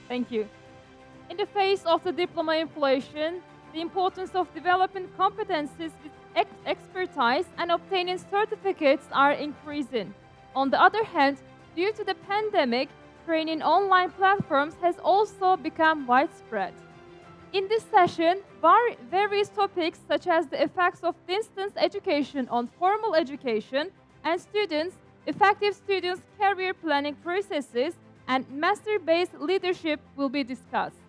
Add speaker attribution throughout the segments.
Speaker 1: Thank you. In the face of the diploma inflation, the importance of developing competencies with expertise and obtaining certificates are increasing. On the other hand, due to the pandemic, training online platforms has also become widespread. In this session, various topics such as the effects of distance education on formal education and effective students' career planning processes, and master-based leadership will be discussed.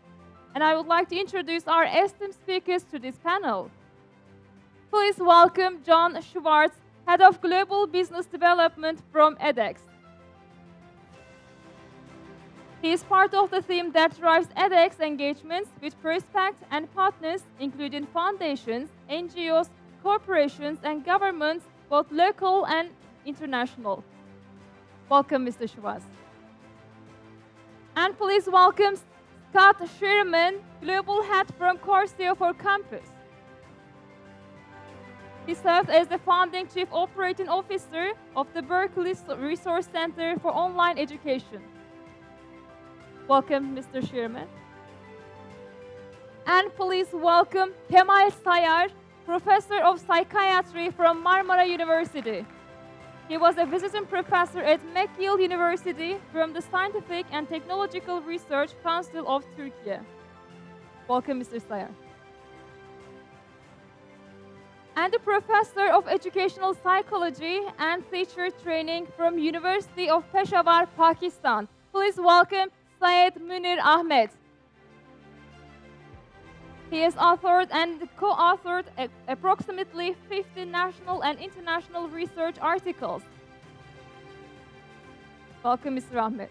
Speaker 1: And I would like to introduce our esteemed speakers to this panel. Please welcome John Schwartz, Head of Global Business Development from edX. He is part of the team that drives edX engagements with prospects and partners, including foundations, NGOs, corporations, and governments, both local and international. Welcome, Mr. Schwartz. And please welcome Scott Shireman, Global Head from Coursera for Campus. He served as the founding Chief Operating Officer of the Berkeley Resource Center for Online Education. Welcome, Mr. Shireman. And please welcome Kemal Sayar, Professor of Psychiatry from Marmara University. He was a visiting professor at McGill University from the Scientific and Technological Research Council of Turkey. Welcome, Mr. Sayar. And a professor of educational psychology and teacher training from University of Peshawar, Pakistan. Please welcome Syed Munir Ahmad. He has authored and co-authored approximately 50 national and international research articles. Welcome, Mr. Ahmed.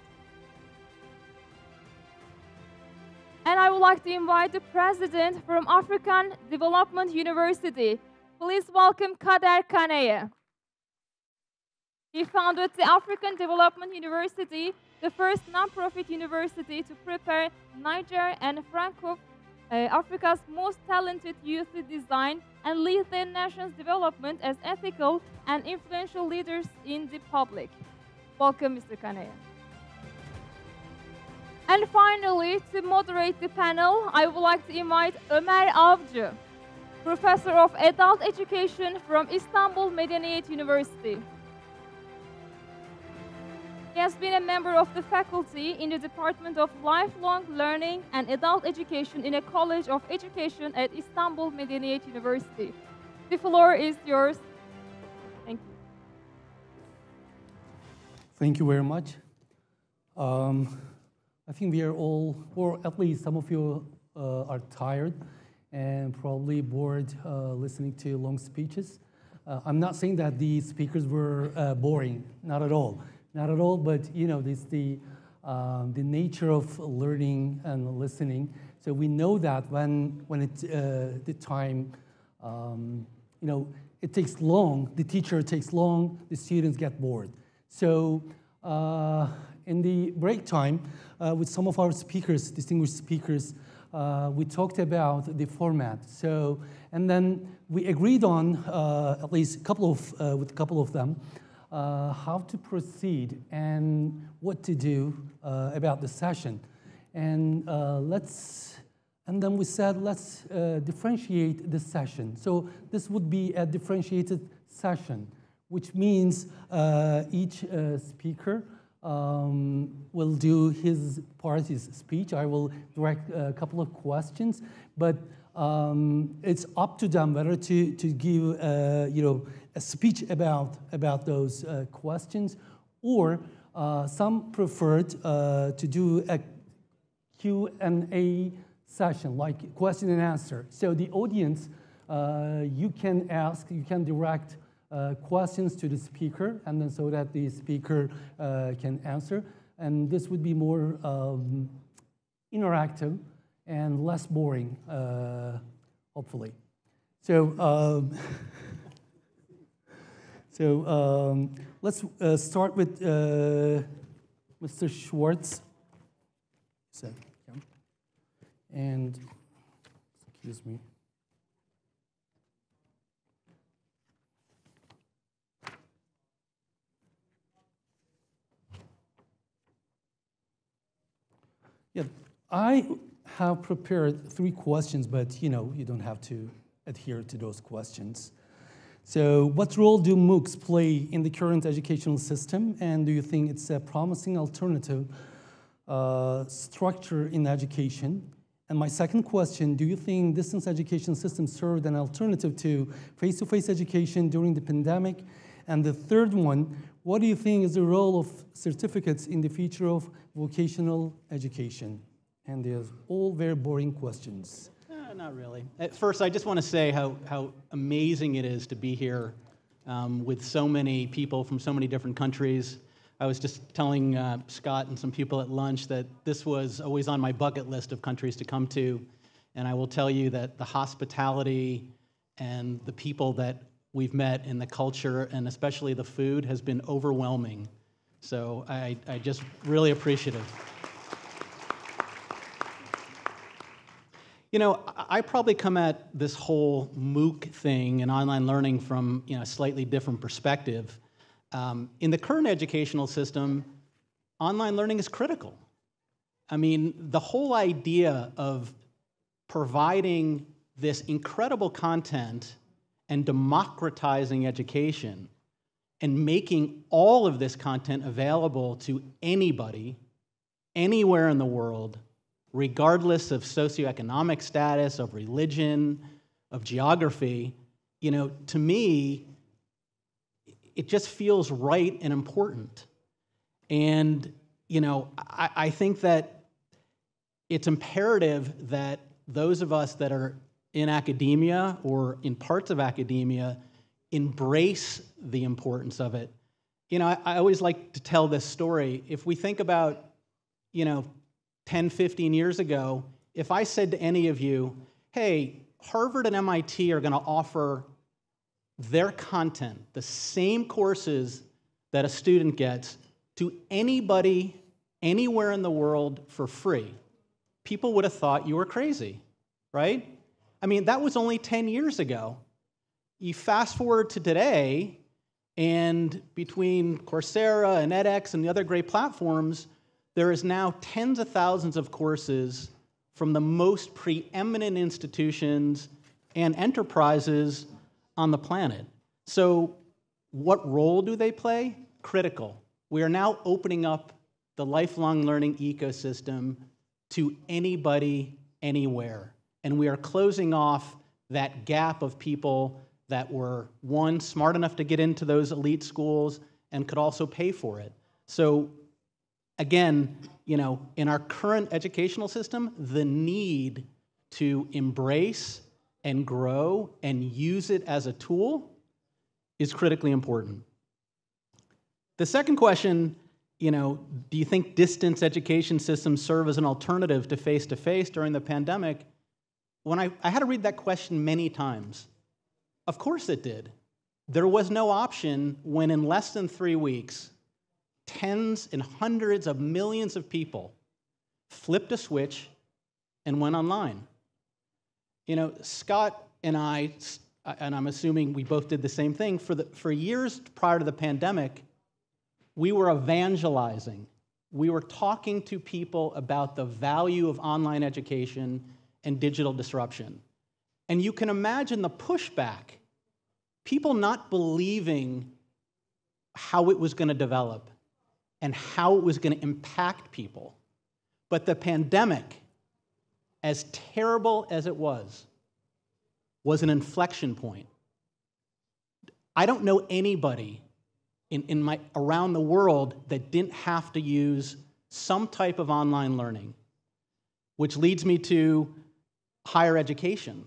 Speaker 1: And I would like to invite the president from African Development University. Please welcome Kader Kaneye. He founded the African Development University, the first non-profit university to prepare Niger and Francophone Africa's most talented youth to design and lead their nation's development as ethical and influential leaders in the public. Welcome, Mr. Kaneye. And finally, to moderate the panel, I would like to invite Ömer Avcı, Professor of Adult Education from Istanbul Medeniyet University. He has been a member of the faculty in the Department of Lifelong Learning and Adult Education in a College of Education at Istanbul Medeniyet University. The floor is yours. Thank you.
Speaker 2: Thank you very much. I think we are all, or at least some of you are tired and probably bored listening to long speeches. I'm not saying that the speakers were boring, not at all. Not at all, but you know, this the nature of learning and listening. So we know that when it's the time, you know, it takes long. The teacher takes long. The students get bored. So in the break time, with some of our speakers, distinguished speakers, we talked about the format. So and then we agreed on at least a couple of with a couple of them. How to proceed and what to do about the session, and then we said let's differentiate the session. So this would be a differentiated session, which means each speaker will do his part, his speech. I will direct a couple of questions, but it's up to them whether to give you know, a speech about those questions, or some preferred to do a Q&A session, like question and answer. So the audience, you can ask, you can direct questions to the speaker, and then so that the speaker can answer. And this would be more interactive and less boring, hopefully. So, let's start with Mr. Schwartz. And, excuse me. Yeah, I have prepared 3 questions, but you don't have to adhere to those questions. So what role do MOOCs play in the current educational system, and do you think it's a promising alternative structure in education? And my second question, do you think distance education systems served an alternative to face-to-face education during the pandemic? And the third one, what do you think is the role of certificates in the future of vocational education? And they're all very boring questions.
Speaker 3: Not really. At first, I just want to say how amazing it is to be here with so many people from so many different countries. I was just telling Scott and some people at lunch that this was always on my bucket list of countries to come to. And I will tell you that the hospitality and the people that we've met and the culture and especially the food has been overwhelming. So I just really appreciative. I probably come at this whole MOOC thing and online learning from a slightly different perspective. In the current educational system, online learning is critical. I mean, the whole idea of providing this incredible content and democratizing education and making all of this content available to anybody, anywhere in the world, regardless of socioeconomic status, of religion, of geography, to me, it just feels right and important. And, I think that it's imperative that those of us that are in academia or in parts of academia embrace the importance of it. I always like to tell this story. If we think about, 10, 15 years ago, if I said to any of you, hey, Harvard and MIT are going to offer their content, the same courses that a student gets, to anybody, anywhere in the world for free, people would have thought you were crazy, right? I mean, that was only 10 years ago. You fast forward to today, and between Coursera and edX and the other great platforms, there is now tens of thousands of courses from the most preeminent institutions and enterprises on the planet. So what role do they play? Critical. We are now opening up the lifelong learning ecosystem to anybody, anywhere. And we are closing off that gap of people that were, one, smart enough to get into those elite schools and could also pay for it. So again, in our current educational system, the need to embrace and grow and use it as a tool is critically important. The second question, do you think distance education systems serve as an alternative to face-to-face during the pandemic? When I had to read that question many times. Of course it did. There was no option when in less than 3 weeks, tens and hundreds of millions of people flipped a switch and went online. Scott and I, and I'm assuming we both did the same thing, for years prior to the pandemic, we were evangelizing. We were talking to people about the value of online education and digital disruption. And you can imagine the pushback, people not believing how it was going to develop and how it was going to impact people. But the pandemic, as terrible as it was an inflection point. I don't know anybody around the world that didn't have to use some type of online learning, which leads me to higher education.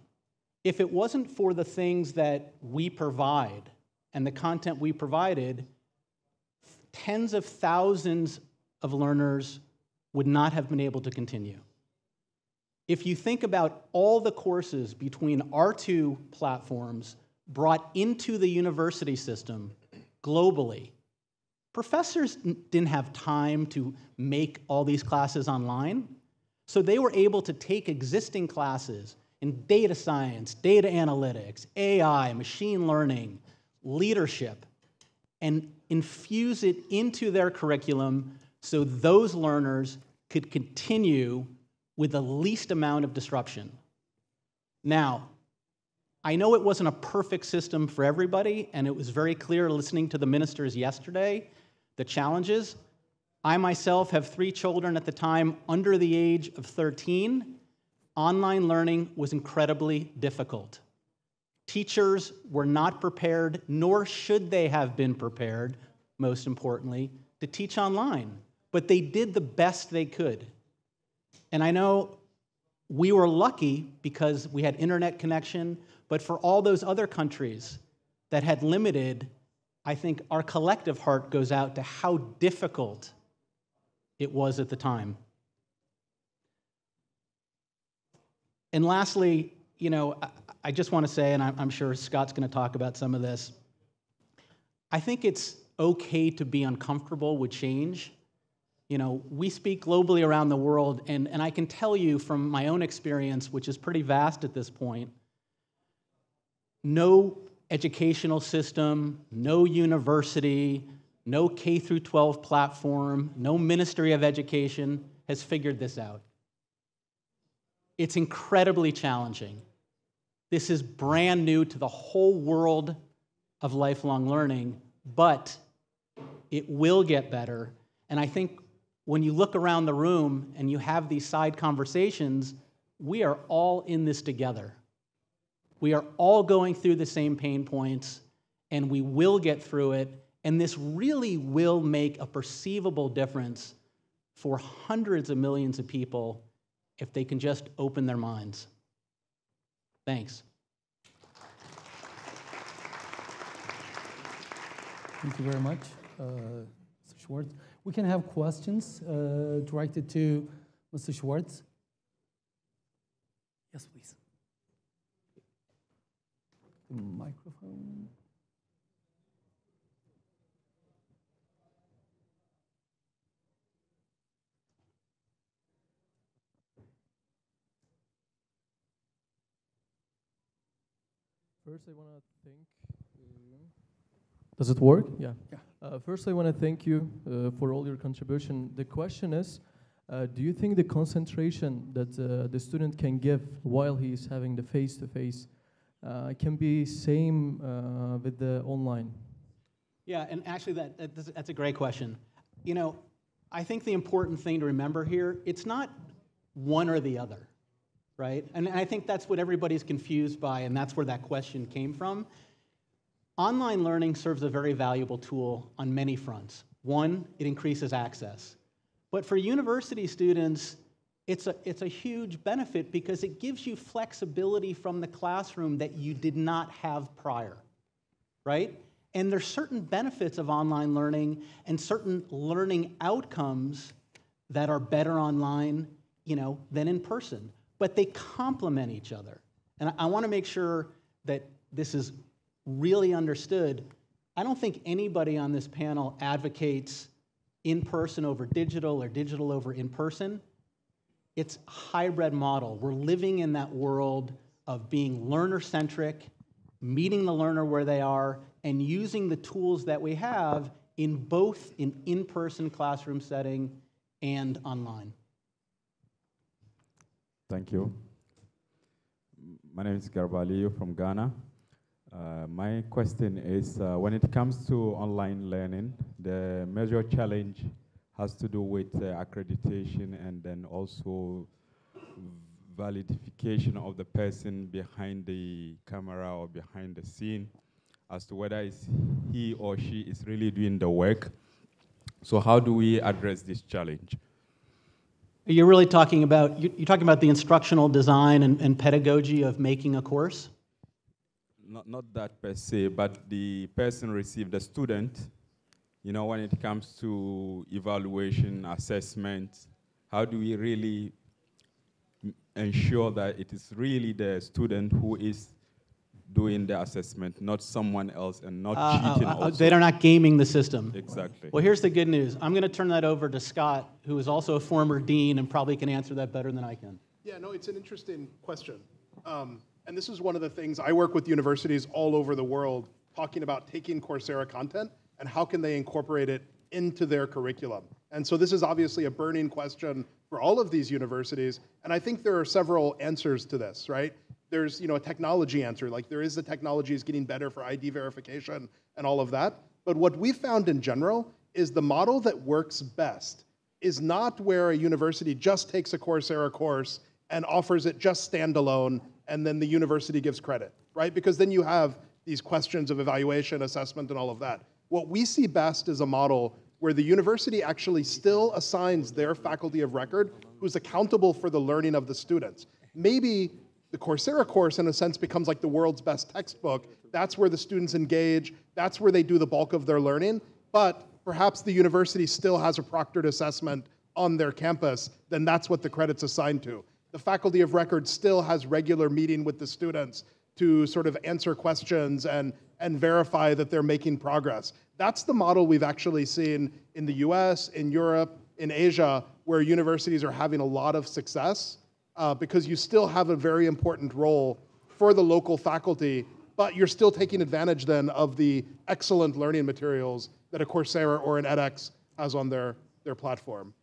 Speaker 3: If it wasn't for the things that we provide and the content we provided, tens of thousands of learners would not have been able to continue. If you think about all the courses between our two platforms brought into the university system globally, professors didn't have time to make all these classes online, so they were able to take existing classes in data science, data analytics, AI, machine learning, leadership, and infuse it into their curriculum so those learners could continue with the least amount of disruption. Now, I know it wasn't a perfect system for everybody, and it was very clear listening to the ministers yesterday, the challenges. I myself have 3 children at the time under the age of 13. Online learning was incredibly difficult. Teachers were not prepared, nor should they have been prepared, most importantly, to teach online. But they did the best they could. And I know we were lucky because we had internet connection, but for all those other countries that had limited, I think our collective heart goes out to how difficult it was at the time. And lastly, you know, I just want to say, and I'm sure Scott's going to talk about some of this, I think it's okay to be uncomfortable with change. You know, we speak globally around the world, and I can tell you from my own experience, which is pretty vast at this point, no educational system, no university, no K through 12 platform, no Ministry of Education has figured this out. It's incredibly challenging. This is brand new to the whole world of lifelong learning, but it will get better. And I think when you look around the room and you have these side conversations, we are all in this together. We are all going through the same pain points, and we will get through it, and this really will make a perceivable difference for hundreds of millions of people if they can just open their minds. Thanks.
Speaker 2: Thank you very much, Mr. Schwartz. We can have questions directed to Mr. Schwartz. Yes, please. The microphone.
Speaker 4: First, I want to thank. Does it work? Yeah. First, I want to thank you for all your contribution. The question is, do you think the concentration that the student can give while he is having the face-to-face can be same with the online?
Speaker 3: Yeah, and actually that's a great question. You know, I think the important thing to remember here, it's not one or the other, right? And I think that's what everybody's confused by, and that's where that question came from. Online learning serves a very valuable tool on many fronts. One, it increases access. But for university students, it's a huge benefit because it gives you flexibility from the classroom that you did not have prior, right? And there's certain benefits of online learning and certain learning outcomes that are better online, you know, than in person. But they complement each other. And I want to make sure that this is really understood. I don't think anybody on this panel advocates in-person over digital or digital over in-person. It's a hybrid model. We're living in that world of being learner-centric, meeting the learner where they are, and using the tools that we have in both an in-person classroom setting and online.
Speaker 5: Thank you. My name is Garbaliyo from Ghana. My question is, when it comes to online learning, the major challenge has to do with accreditation and then also validification of the person behind the camera or behind the scene as to whether he or she is really doing the work. So how do we address this challenge?
Speaker 3: You're really talking about, you're talking about the instructional design and pedagogy of making a course?
Speaker 5: Not that per se, but the person received, the student, you know, when it comes to evaluation, assessment, how do we really ensure that it is really the student who is doing the assessment, not someone else, and not cheating also?
Speaker 3: They're not gaming the system.
Speaker 5: Exactly.
Speaker 3: Well, here's the good news. I'm going to turn that over to Scott, who is also a former dean and probably can answer that better than I can.
Speaker 6: Yeah, no, it's an interesting question. And this is one of the things, I work with universities all over the world talking about taking Coursera content and how can they incorporate it into their curriculum. And so this is obviously a burning question for all of these universities. And I think there are several answers to this, right? There's a technology answer, like there is the technology is getting better for ID verification and all of that. But what we found in general is the model that works best is not where a university just takes a Coursera course and offers it just standalone, and then the university gives credit, right? Because then you have these questions of evaluation, assessment, and all of that. What we see best is a model where the university actually still assigns their faculty of record who's accountable for the learning of the students. Maybe the Coursera course, in a sense, becomes like the world's best textbook. That's where the students engage. That's where they do the bulk of their learning. But perhaps the university still has a proctored assessment on their campus, then that's what the credit's assigned to. The faculty of record still has regular meeting with the students to sort of answer questions and verify that they're making progress. That's the model we've actually seen in the US, in Europe, in Asia, where universities are having a lot of success because you still have a very important role for the local faculty, but you're still taking advantage then of the excellent learning materials that a Coursera or an edX has on their platform.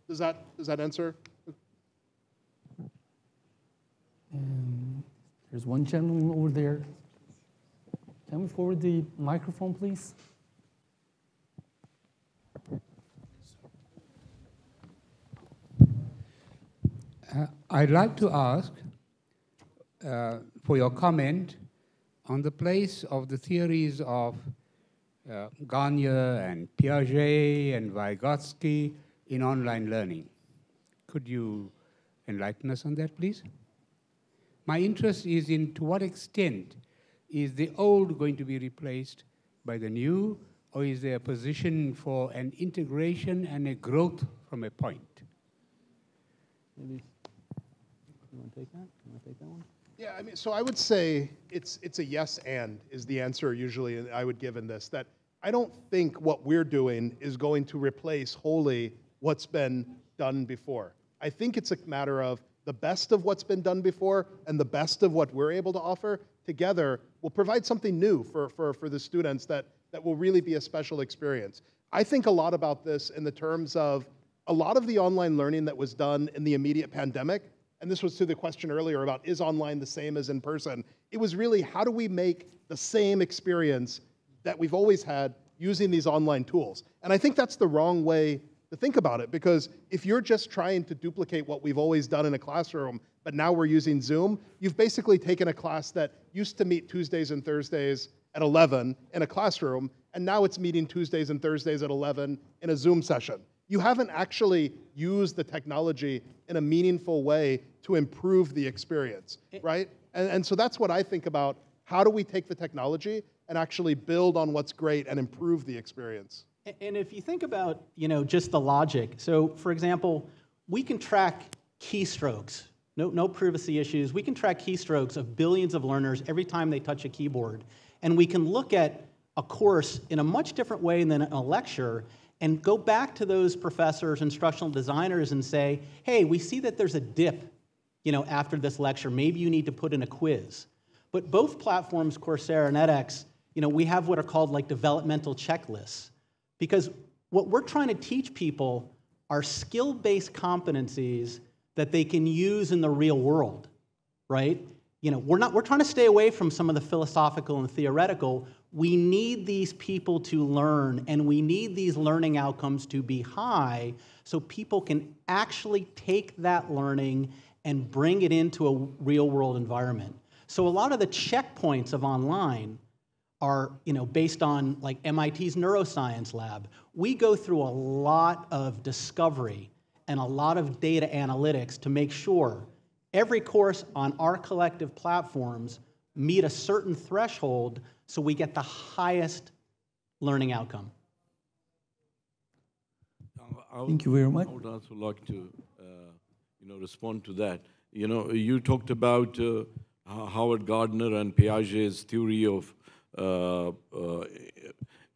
Speaker 6: Does that answer?
Speaker 2: There's one gentleman over there. Can we forward the microphone, please?
Speaker 7: I'd like to ask for your comment on the place of the theories of Kaneye and Piaget and Vygotsky in online learning. Could you enlighten us on that, please? My interest is in to what extent is the old going to be replaced by the new, or is there a position for an integration and a growth from a point?
Speaker 3: Maybe you want to take that? You want to take that one?
Speaker 6: Yeah, I mean, so I would say it's a yes and is the answer usually I would give in this, that I don't think what we're doing is going to replace wholly what's been done before. I think it's a matter of the best of what's been done before and the best of what we're able to offer together will provide something new for the students that will really be a special experience. I think a lot about this in the terms of a lot of the online learning that was done in the immediate pandemic, and this was to the question earlier about is online the same as in person, it was really how do we make the same experience that we've always had using these online tools. And I think that's the wrong way to think about it, because if you're just trying to duplicate what we've always done in a classroom, but now we're using Zoom, you've basically taken a class that used to meet Tuesdays and Thursdays at 11 in a classroom, and now it's meeting Tuesdays and Thursdays at 11 in a Zoom session. You haven't actually used the technology in a meaningful way to improve the experience, right? And so that's what I think about. How do we take the technology and actually build on what's great and improve the experience?
Speaker 3: And if you think about, just the logic. So, for example, we can track keystrokes. No privacy issues. We can track keystrokes of billions of learners every time they touch a keyboard. And we can look at a course in a much different way than a lecture and go back to those professors, instructional designers, and say, hey, we see that there's a dip, after this lecture. Maybe you need to put in a quiz. But both platforms, Coursera and edX, we have what are called like developmental checklists. Because what we're trying to teach people are skill-based competencies that they can use in the real world, right? We're trying to stay away from some of the philosophical and theoretical. We need these people to learn, and we need these learning outcomes to be high so people can actually take that learning and bring it into a real-world environment. So a lot of the checkpoints of online are based on like MIT's neuroscience lab. We go through a lot of discovery and a lot of data analytics to make sure every course on our collective platforms meet a certain threshold so we get the highest learning outcome.
Speaker 2: Thank you very much.
Speaker 8: I would also like to respond to that. You talked about Howard Gardner and Piaget's theory of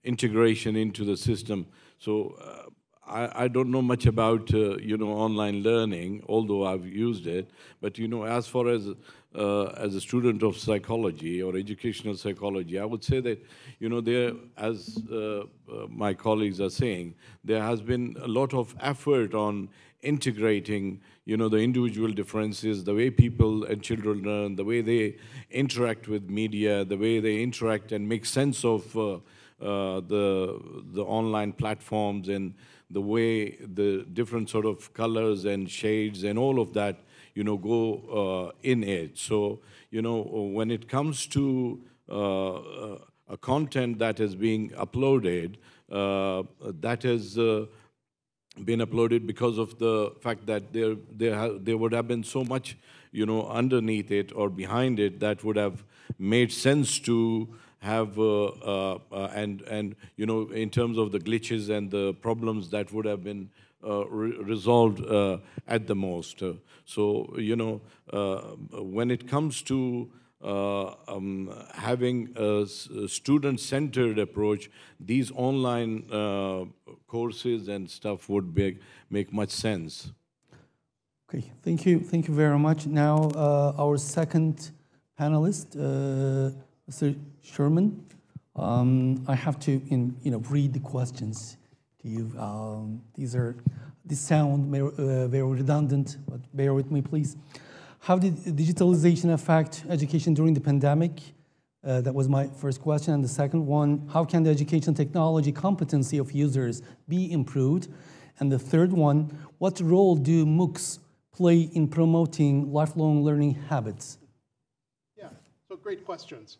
Speaker 8: integration into the system. So I don't know much about online learning, although I've used it. But as far as a student of psychology or educational psychology, I would say that there, as my colleagues are saying, there has been a lot of effort on integrating the individual differences, the way people and children learn, the way they interact with media, the way they interact and make sense of the online platforms, and the way the different sort of colors and shades and all of that go in it. So when it comes to a content that is being uploaded, that has been uploaded because of the fact that there would have been so much underneath it or behind it that would have made sense to have and in terms of the glitches and the problems that would have been resolved at the most. So when it comes to having a student-centered approach, these online courses and stuff would make much sense.
Speaker 2: Okay, thank you very much. Now our second panelist, Mr. Shireman. I have to read the questions to you. These sound very redundant, but bear with me, please. How did digitalization affect education during the pandemic? That was my first question. And the second one, how can the education technology competency of users be improved? And the third one, what role do MOOCs play in promoting lifelong learning habits?
Speaker 6: Yeah, so great questions.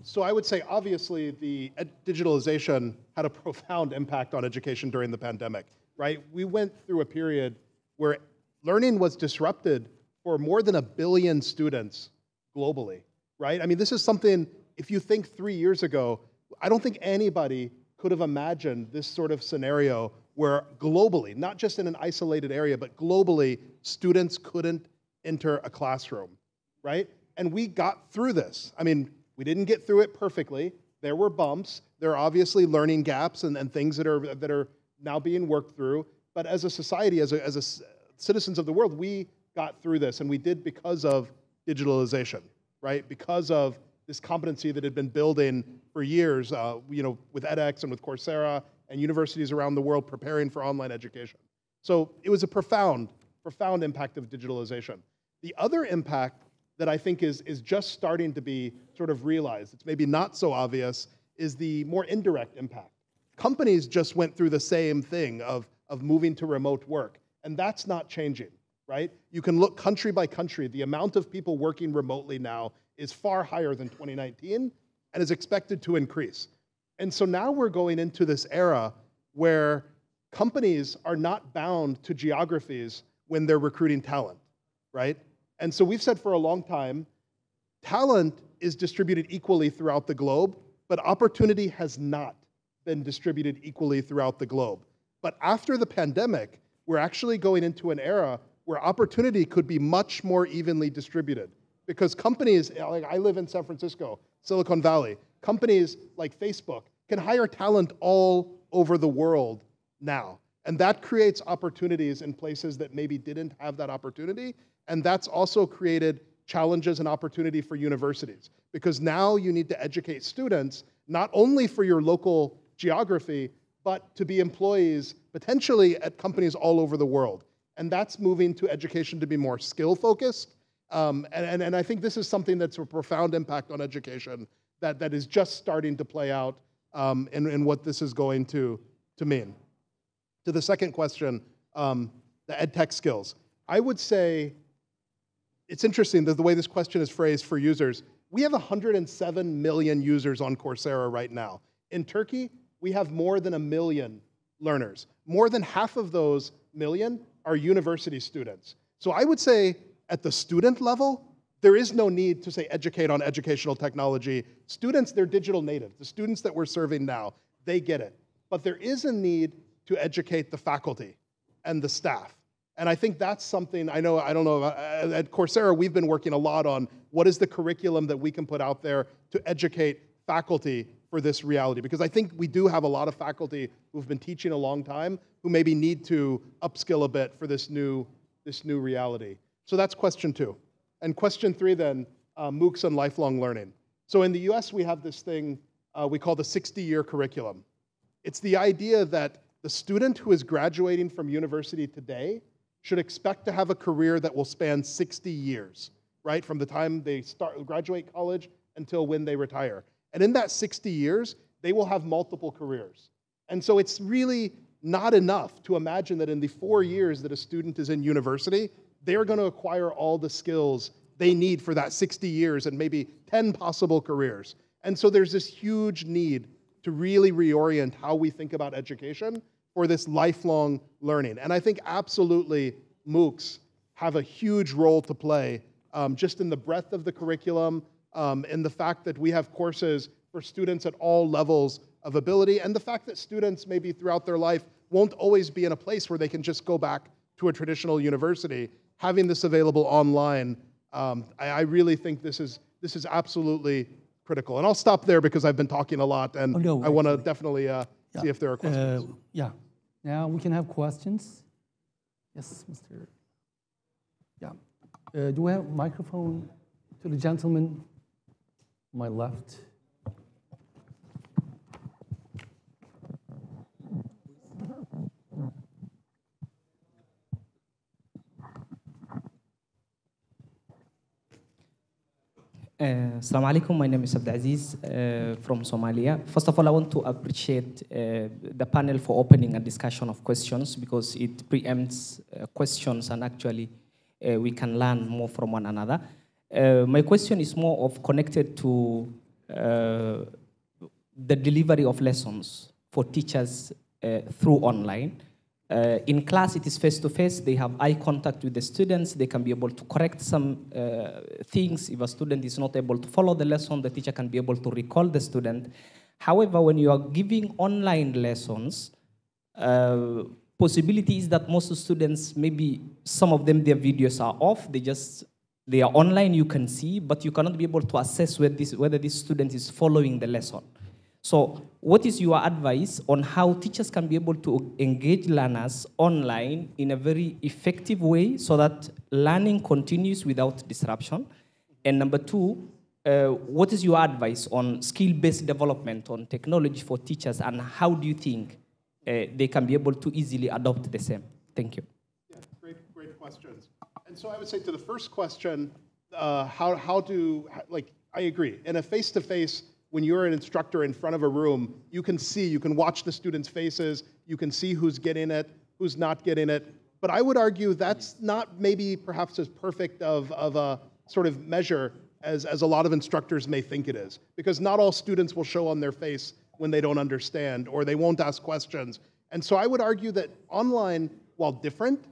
Speaker 6: So I would say, obviously, the digitalization had a profound impact on education during the pandemic, right? We went through a period where learning was disrupted for more than 1 billion students globally, right? I mean, this is something, if you think 3 years ago, I don't think anybody could have imagined this sort of scenario where globally, not just in an isolated area, but globally, students couldn't enter a classroom, right? And we got through this. I mean, we didn't get through it perfectly. There were bumps. There are obviously learning gaps and things that are now being worked through. But as a society, as citizens of the world, we got through this, and we did because of digitalization, right? Because of this competency that had been building for years, with edX and with Coursera and universities around the world preparing for online education. So it was a profound impact of digitalization. The other impact that I think is just starting to be sort of realized, it's maybe not so obvious, is the more indirect impact. Companies just went through the same thing of moving to remote work, and that's not changing, right? You can look country by country. The amount of people working remotely now is far higher than 2019 and is expected to increase. And so now we're going into this era where companies are not bound to geographies when they're recruiting talent, right? And so we've said for a long time, talent is distributed equally throughout the globe, but opportunity has not been distributed equally throughout the globe. But after the pandemic, we're actually going into an era where opportunity could be much more evenly distributed. Because companies, like I live in San Francisco, Silicon Valley, companies like Facebook can hire talent all over the world now. And that creates opportunities in places that maybe didn't have that opportunity. And that's also created challenges and opportunity for universities. Because now you need to educate students, not only for your local geography, but to be employees potentially at companies all over the world. And that's moving to education to be more skill-focused. And I think this is something that's a profound impact on education that is just starting to play out in what this is going to mean. To the second question, the EdTech skills. I would say it's interesting that the way this question is phrased for users. We have 107 million users on Coursera right now. In Turkey, we have more than 1 million learners. More than half of those million are university students. So I would say at the student level, there is no need to say educate on educational technology. Students, they're digital natives. The students that we're serving now, they get it. But there is a need to educate the faculty and the staff. And I think that's something, I don't know, at Coursera, we've been working a lot on what is the curriculum that we can put out there to educate faculty for this reality? Because I think we do have a lot of faculty who've been teaching a long time who maybe need to upskill a bit for this new reality. So that's question 2. And question 3 then, MOOCs and lifelong learning. So in the US, we have this thing we call the 60-year curriculum. It's the idea that the student who is graduating from university today should expect to have a career that will span 60 years, right? From the time they graduate college until when they retire. And in that 60 years, they will have multiple careers. And so it's really not enough to imagine that in the 4 years that a student is in university, they're going to acquire all the skills they need for that 60 years and maybe 10 possible careers. And so there's this huge need to really reorient how we think about education for this lifelong learning. And I think absolutely MOOCs have a huge role to play just in the breadth of the curriculum, in the fact that we have courses for students at all levels of ability, and the fact that students maybe throughout their life won't always be in a place where they can just go back to a traditional university. Having this available online, I really think this is absolutely critical. And I'll stop there because I've been talking a lot, and I want to definitely see if there are questions.
Speaker 2: Yeah. Now we can have questions. Yes, Mr. Yeah. Do we have a microphone to the gentleman on my left?
Speaker 9: Assalamu alaikum, my name is Abdulaziz from Somalia. First of all, I want to appreciate the panel for opening a discussion of questions because it preempts questions and actually we can learn more from one another. My question is more of connected to the delivery of lessons for teachers through online. In class, it is face-to-face. They have eye contact with the students. They can be able to correct some things. If a student is not able to follow the lesson, the teacher can be able to recall the student. However, when you are giving online lessons, possibility is that most students, maybe some of them, their videos are off. They are online, you can see, but you cannot be able to assess whether this student is following the lesson. So what is your advice on how teachers can be able to engage learners online in a very effective way so that learning continues without disruption? And number 2, what is your advice on skill-based development on technology for teachers, and how do you think they can be able to easily adopt the same? Thank you.
Speaker 6: Yeah, great questions. And so I would say to the first question, I agree. In a face-to-face, when you're an instructor in front of a room, you can watch the students' faces, you can see who's getting it, who's not getting it. But I would argue that's not maybe perhaps as perfect of a sort of measure as a lot of instructors may think it is. Because not all students will show on their face when they don't understand, or they won't ask questions. And so I would argue that online, while different,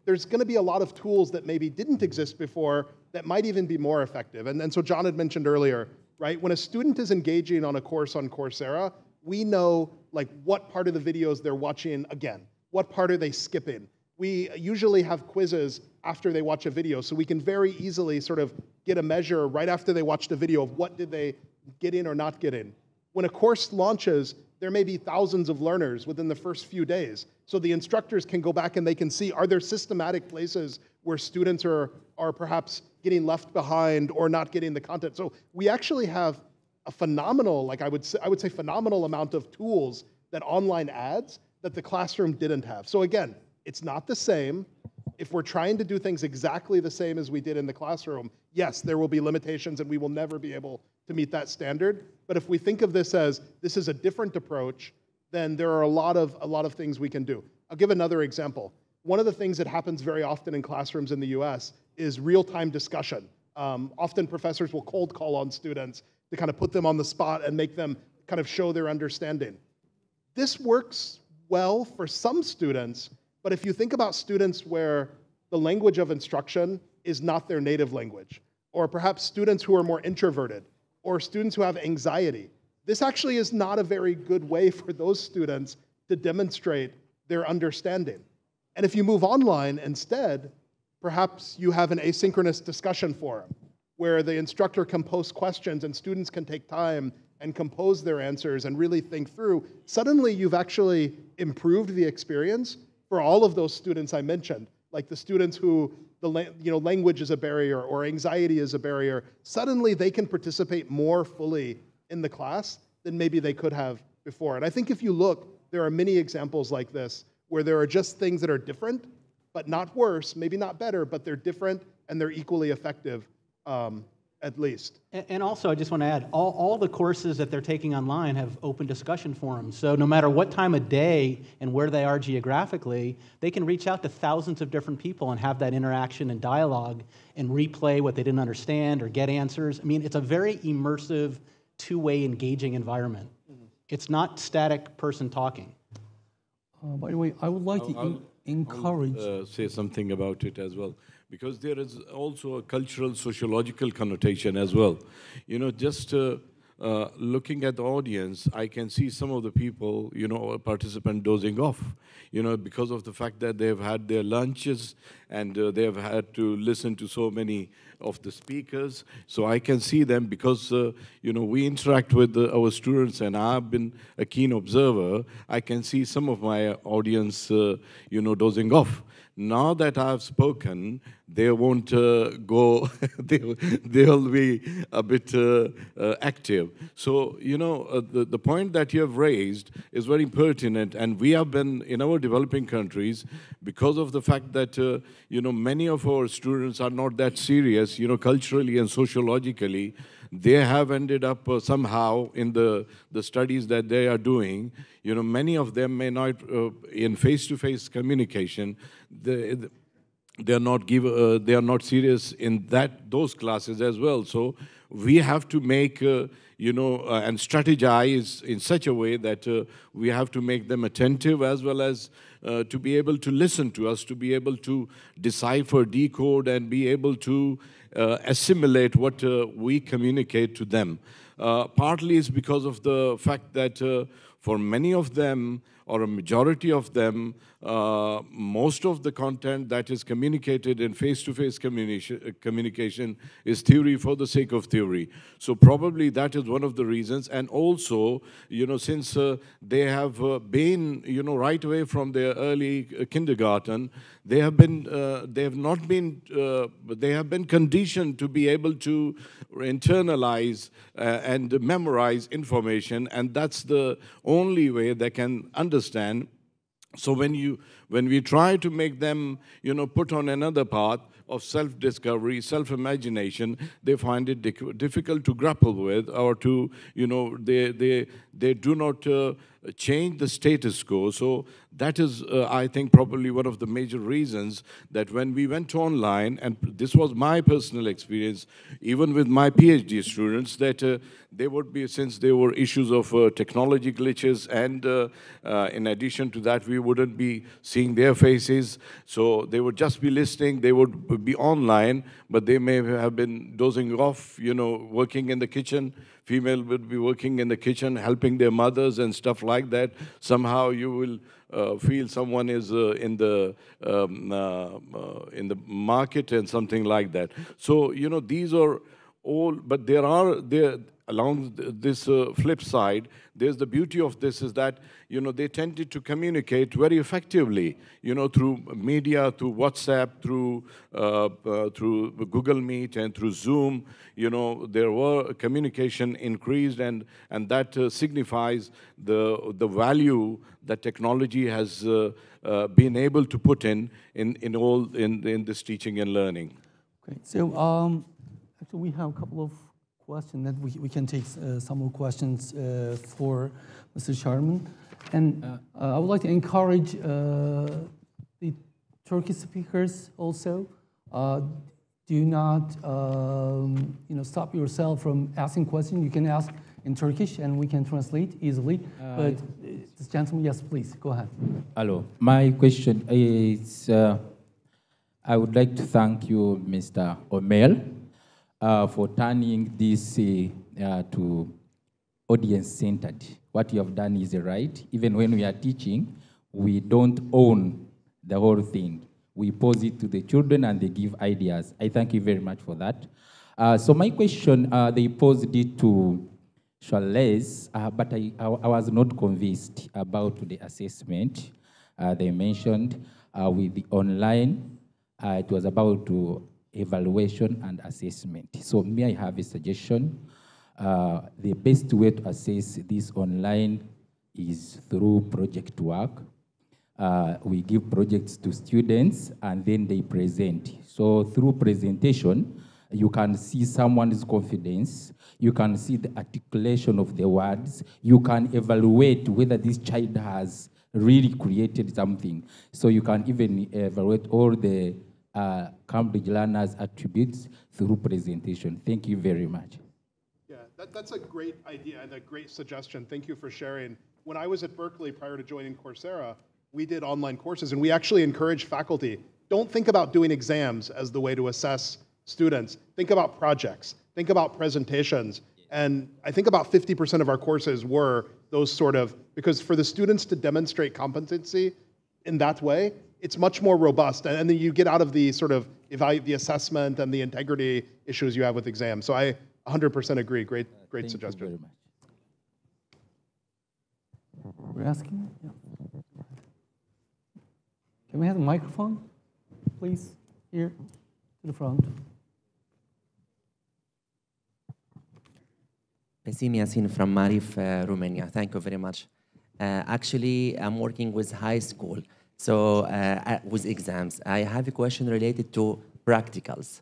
Speaker 6: there's going to be a lot of tools that maybe didn't exist before that might even be more effective. And so John had mentioned earlier, right? When a student is engaging on a course on Coursera, we know like what part of the videos they're watching again, what part are they skipping. We usually have quizzes after they watch a video, so we can very easily sort of get a measure right after they watched a video of what did they get in or not get in. When a course launches, there may be thousands of learners within the first few days. So the instructors can go back and they can see, are there systematic places where students are perhaps getting left behind or not getting the content? So we actually have a phenomenal, like I would say phenomenal amount of tools that online adds that the classroom didn't have. So again, it's not the same. If we're trying to do things exactly the same as we did in the classroom, yes, there will be limitations and we will never be able to meet that standard. But if we think of this as this is a different approach, then there are a lot of things we can do. I'll give another example. One of the things that happens very often in classrooms in the US is real-time discussion. Often professors will cold call on students to kind of put them on the spot and make them kind of show their understanding. This works well for some students, but if you think about students where the language of instruction is not their native language, or perhaps students who are more introverted, or students who have anxiety, this actually is not a very good way for those students to demonstrate their understanding. And if you move online instead, perhaps you have an asynchronous discussion forum where the instructor can post questions and students can take time and compose their answers and really think through, suddenly you've actually improved the experience for all of those students I mentioned, like the students who language is a barrier or anxiety is a barrier. Suddenly they can participate more fully in the class than maybe they could have before. And I think if you look, there are many examples like this where there are just things that are different, but not worse, maybe not better, but they're different and they're equally effective, at least.
Speaker 3: And also, I just want to add, all the courses that they're taking online have open discussion forums. So no matter what time of day and where they are geographically, they can reach out to thousands of different people and have that interaction and dialogue and replay what they didn't understand or get answers. I mean, it's a very immersive, two-way engaging environment. It's not static person talking.
Speaker 2: By the way, I would like to encourage...
Speaker 8: I'll say something about it as well, because there is also a cultural, sociological connotation as well. You know, just looking at the audience, I can see some of the people, you know, participant dozing off, you know, because of the fact that they've had their lunches and they've had to listen to so many of the speakers. So I can see them because, you know, we interact with our students and I've been a keen observer. I can see some of my audience, you know, dozing off. Now that I've spoken, they won't go, they'll be a bit active. So, you know, the point that you have raised is very pertinent, and we have been, in our developing countries, because of the fact that, you know, many of our students are not that serious, you know, culturally and sociologically, they have ended up somehow in the studies that they are doing. You know, many of them may not, in face-to-face communication, they are not serious in those classes as well. So we have to make, you know, and strategize in such a way that we have to make them attentive as well as to be able to listen to us, to be able to decipher, decode, and be able to assimilate what we communicate to them. Partly it's because of the fact that for many of them, or a majority of them, most of the content that is communicated in face-to-face communication is theory for the sake of theory. So probably that is one of the reasons. And also, you know, since they have been, you know, right away from their early kindergarten, they have been conditioned to be able to internalize and memorize information, and that's the only way they can understand. So when we try to make them, you know, put on another path of self-discovery, self-imagination, they find it difficult to grapple with, or to, you know, they do not change the status quo. So that is, I think, probably one of the major reasons that when we went online, and this was my personal experience, even with my PhD students, that they would be, since there were issues of technology glitches, and in addition to that, we wouldn't be seeing their faces, so they would just be listening, they would be online, but they may have been dozing off, you know, working in the kitchen. Female would be working in the kitchen, helping their mothers and stuff like that. Somehow you will feel someone is in the market and something like that. So, you know, these are all, but there along this flip side, there's the beauty of this is that, you know, they tended to communicate very effectively, you know, through media, through WhatsApp, through Google Meet, and through Zoom. You know, there were communication increased, and that signifies the value that technology has been able to put in this teaching and learning.
Speaker 2: Okay, so actually we have a couple of questions that we can take some more questions for Mr. Shireman. And I would like to encourage the Turkish speakers also. Do not you know, stop yourself from asking questions. You can ask in Turkish and we can translate easily. But this gentleman, yes, please, go ahead.
Speaker 10: Hello. My question is, I would like to thank you, Mr. Ömer, for turning this to audience-centered. What you have done is right. Even when we are teaching, we don't own the whole thing. We pose it to the children and they give ideas. I thank you very much for that. So my question, they posed it to Schwartz, but I was not convinced about the assessment they mentioned with the online. It was about evaluation and assessment. So may I have a suggestion? The best way to assess this online is through project work. We give projects to students and then they present. So through presentation, you can see someone's confidence, you can see the articulation of the words, you can evaluate whether this child has really created something. So you can even evaluate all the Cambridge learners' attributes through presentation. Thank you very much.
Speaker 6: Yeah, that's a great idea and a great suggestion. Thank you for sharing. When I was at Berkeley prior to joining Coursera, we did online courses, and we actually encouraged faculty, don't think about doing exams as the way to assess students. Think about projects. Think about presentations. And I think about 50% of our courses were those sort of, because for the students to demonstrate competency in that way, it's much more robust. And then you get out of the sort of the assessment and the integrity issues you have with exams. So I 100% agree. Great suggestion.
Speaker 10: Thank you very much.
Speaker 2: We're asking? Yeah. Can we have the microphone, please, here to the front?
Speaker 11: Basim Yassin from Marif, Romania. Thank you very much. Actually, I'm working with high school, so with exams. I have a question related to practicals.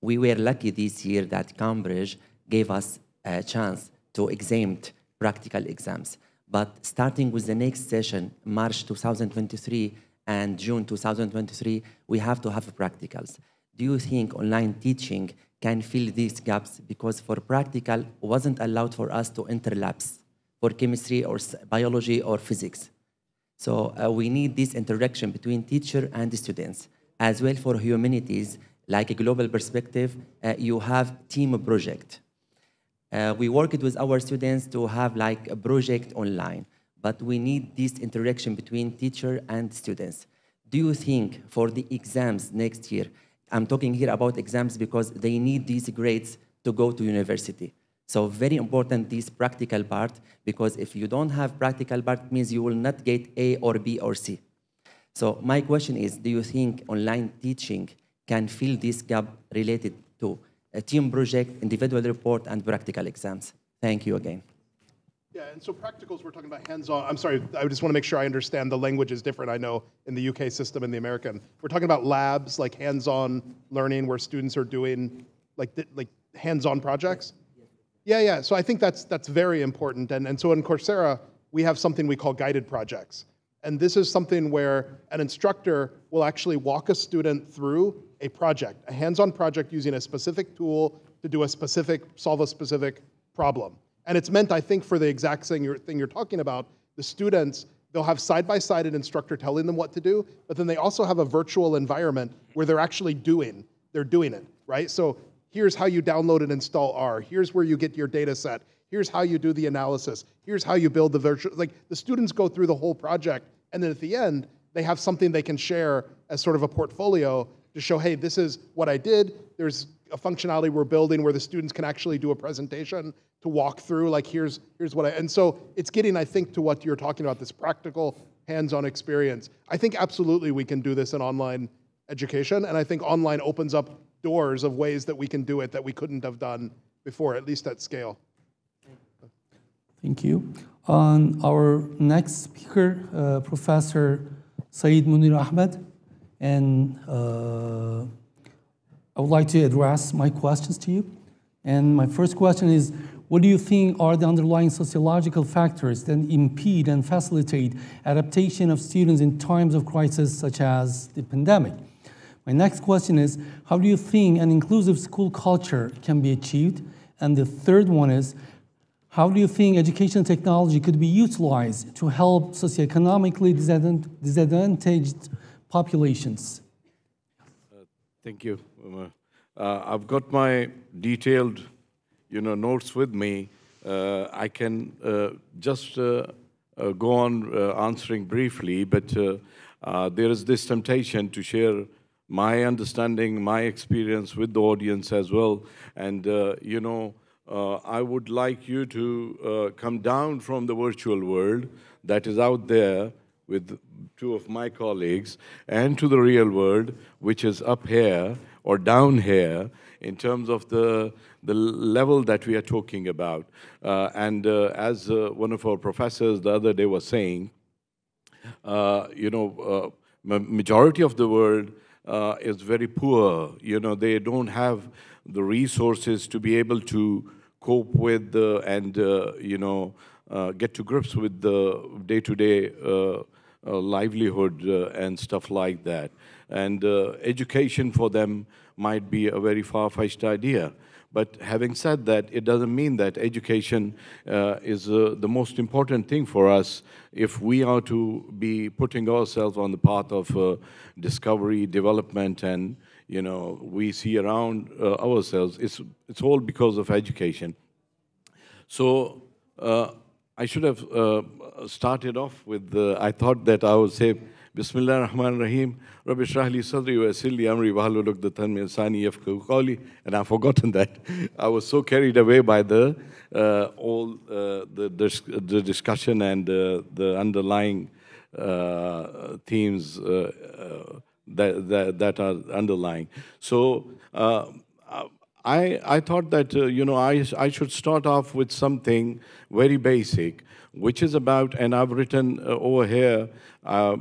Speaker 11: We were lucky this year that Cambridge gave us a chance to exempt practical exams. But starting with the next session, March 2023 and June 2023, we have to have practicals. Do you think online teaching can fill these gaps? Because for practical, wasn't allowed for us to enter labs for chemistry or biology or physics. So we need this interaction between teacher and the students. As well for humanities, like a global perspective, you have team project. We worked with our students to have like a project online, but we need this interaction between teacher and students. Do you think for the exams next year, I'm talking here about exams because they need these grades to go to university. So very important, this practical part, because if you don't have practical part, it means you will not get A or B or C. So my question is, do you think online teaching can fill this gap related to a team project, individual report, and practical exams? Thank you again.
Speaker 6: Yeah, and so practicals, we're talking about hands-on. I'm sorry, I just want to make sure I understand the language is different, I know, in the UK system and the American. We're talking about labs, like hands-on learning where students are doing like hands-on projects? Yeah, so I think that's very important. And so in Coursera, we have something we call guided projects. And this is something where an instructor will actually walk a student through a project, a hands-on project using a specific tool to do solve a specific problem. And it's meant, I think, for the exact thing you're talking about. The students, they'll have side-by-side an instructor telling them what to do, but then they also have a virtual environment where they're actually doing it, right? So here's how you download and install R. Here's where you get your data set. Here's how you do the analysis. Here's how you build the virtual, like the students go through the whole project, and then at the end, they have something they can share as sort of a portfolio to show, hey, this is what I did. There's a functionality we're building where the students can actually do a presentation to walk through, like here's what and so it's getting, I think, to what you're talking about, this practical hands-on experience. I think absolutely we can do this in online education, and I think online opens up doors of ways that we can do it that we couldn't have done before, at least at scale.
Speaker 2: Thank you. Our next speaker, Professor Syed Munir Ahmad, and I would like to address my questions to you. And my first question is, what do you think are the underlying sociological factors that impede and facilitate adaptation of students in times of crisis such as the pandemic? My next question is, how do you think an inclusive school culture can be achieved? And the third one is, how do you think education technology could be utilized to help socioeconomically disadvantaged populations?
Speaker 8: Thank you. I've got my detailed, notes with me. I can just go on answering briefly, but there is this temptation to share my understanding, my experience with the audience as well. And, I would like you to come down from the virtual world that is out there with two of my colleagues and to the real world, which is up here or down here in terms of the level that we are talking about. As one of our professors the other day was saying, majority of the world is very poor. They don't have the resources to be able to cope with and get to grips with the day-to-day livelihood and stuff like that. And education for them might be a very far-fetched idea. But having said that, it doesn't mean that education is the most important thing for us if we are to be putting ourselves on the path of discovery, development, and we see around ourselves. It's all because of education. So I should have started off with I thought that I would say Bismillah ar-Rahman ar-Rahim, Rabbi shrah li sadri wa yassir li amri wahlul 'uqdatan min lisani yafqahu qawli, and I've forgotten that. I was so carried away by the discussion and the underlying themes that are underlying. So I thought that I should start off with something very basic, which is about, and I've written over here,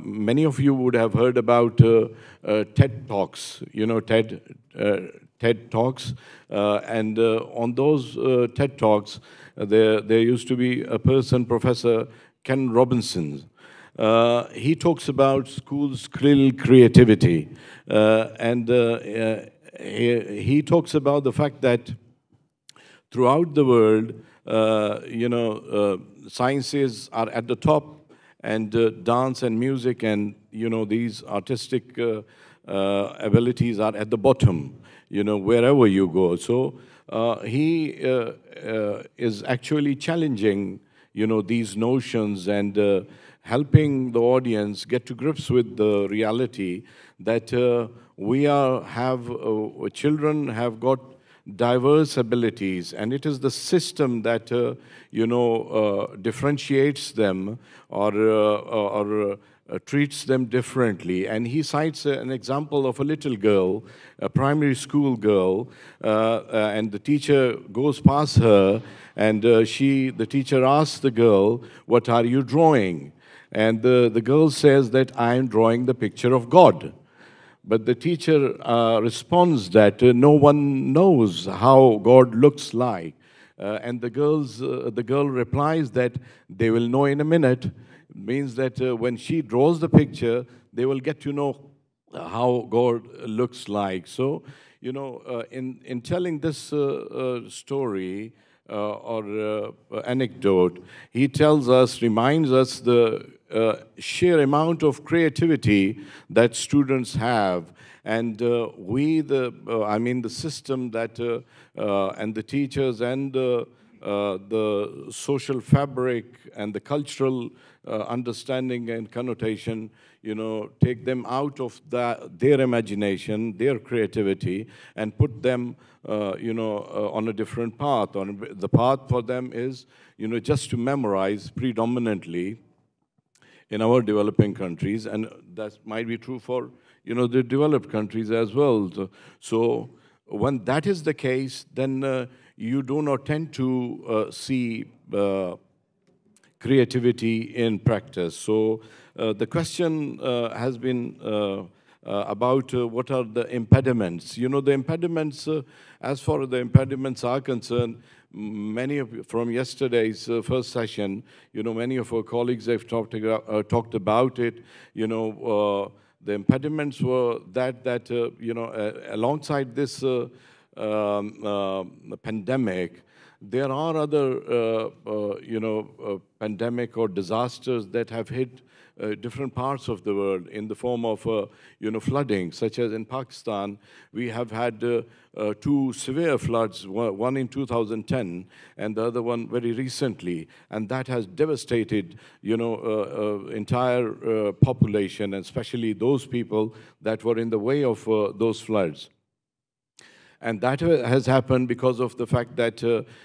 Speaker 8: many of you would have heard about TED Talks, TED Talks, and on those TED Talks, there used to be a person, Professor Ken Robinson. He talks about schools' creativity, and he talks about the fact that throughout the world, sciences are at the top, and dance and music and these artistic abilities are at the bottom, wherever you go. So he is actually challenging these notions and helping the audience get to grips with the reality that children have got diverse abilities, and it is the system that differentiates them or treats them differently. And he cites an example of a little girl, a primary school girl, and the teacher goes past her, and the teacher asks the girl, "What are you drawing?" And the girl says that, "I am drawing the picture of God." But the teacher responds that no one knows how God looks like. And the girl replies that they will know in a minute. It means that when she draws the picture, they will get to know how God looks like. So, in telling this story or anecdote, he reminds us the sheer amount of creativity that students have, and the system that and the teachers and the social fabric and the cultural understanding and connotation, take them out of their imagination, their creativity, and put them, on a different path. The path for them is, just to memorize predominantly in our developing countries, and that might be true for, the developed countries as well. So when that is the case, then you do not tend to see creativity in practice. So the question has been about what are the impediments. The impediments, as far as the impediments are concerned, many of from yesterday's first session, many of our colleagues have talked about it. The impediments were that alongside this pandemic, there are other pandemic or disasters that have hit different parts of the world in the form of flooding, such as in Pakistan. We have had two severe floods, one in 2010 and the other one very recently, and that has devastated entire population, and especially those people that were in the way of those floods. And that has happened because of the fact that,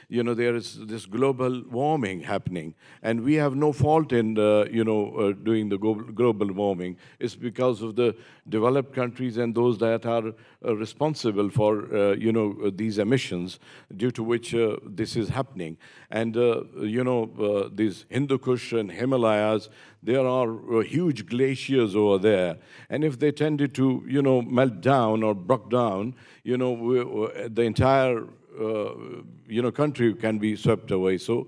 Speaker 8: you know, there is this global warming happening. And we have no fault in, you know, doing the global warming. It's because of the developed countries and those that are responsible for, you know, these emissions, due to which this is happening. And, you know, these Hindu Kush and Himalayas, there are huge glaciers over there. And if they tended to, you know, melt down or broke down, you know, the entire, you know, country can be swept away. So,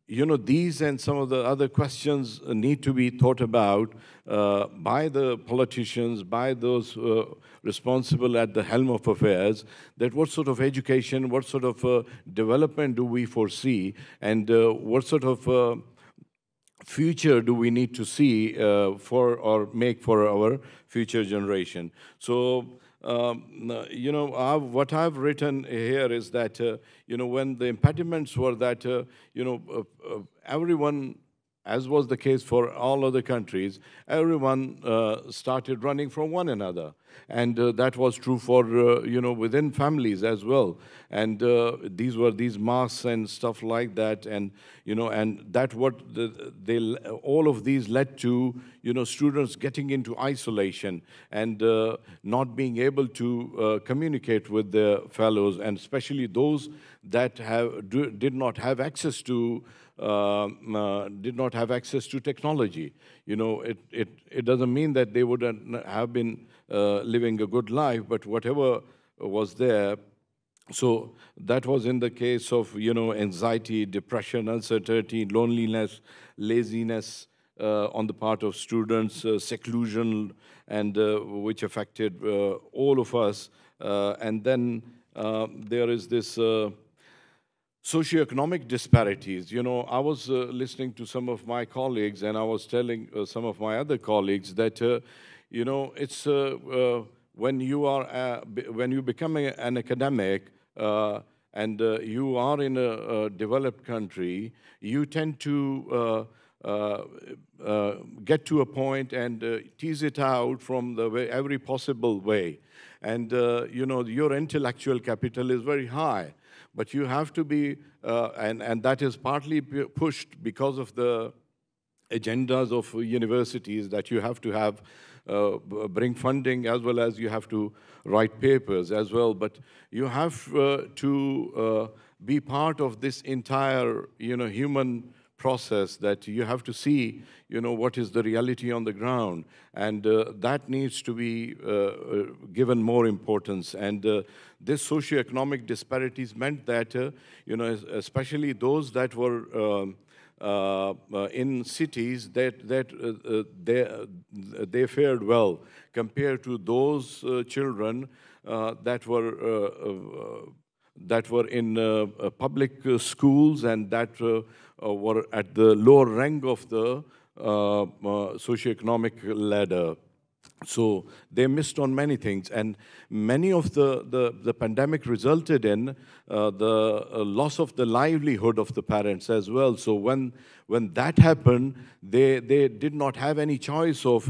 Speaker 8: you know, these and some of the other questions need to be thought about by the politicians, by those responsible at the helm of affairs, that what sort of education, what sort of development do we foresee, and what sort of future do we need to see for or make for our future generation. So, you know, what I've written here is that, you know, when the impediments were that, you know, everyone, as was the case for all other countries, everyone started running from one another. And that was true for, you know, within families as well. And these were these masks and stuff like that. And, you know, and that what all of these led to, you know, students getting into isolation and not being able to communicate with their fellows, and especially those that did not have access to technology. You know, it doesn't mean that they wouldn't have been living a good life, but whatever was there. So that was in the case of, you know, anxiety, depression, uncertainty, loneliness, laziness on the part of students, seclusion, and which affected all of us. And then there is this socioeconomic disparities. You know, I was listening to some of my colleagues, and I was telling some of my other colleagues that, you know, it's when you become an academic and you are in a developed country, you tend to get to a point and tease it out from every possible way. And, you know, your intellectual capital is very high. But you have to be, and that is partly pushed because of the agendas of universities, that you have to have, bring funding, as well as you have to write papers as well. But you have to be part of this entire, you know, human process, that you have to see, you know, what is the reality on the ground. And that needs to be given more importance. And this socioeconomic disparities meant that, you know, especially those that were in cities, they fared well compared to those children that were in public schools and that were at the lower rank of the socioeconomic ladder. So they missed on many things, and many of the pandemic resulted in the loss of the livelihood of the parents as well. So when that happened, they did not have any choice of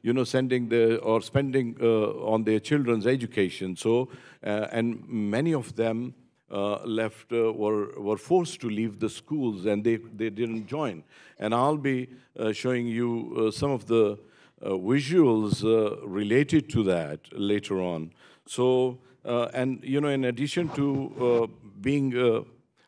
Speaker 8: you know, sending or spending on their children's education. So and many of them were forced to leave the schools, and they didn't join. And I'll be showing you some of the visuals related to that later on. So, and you know, in addition to being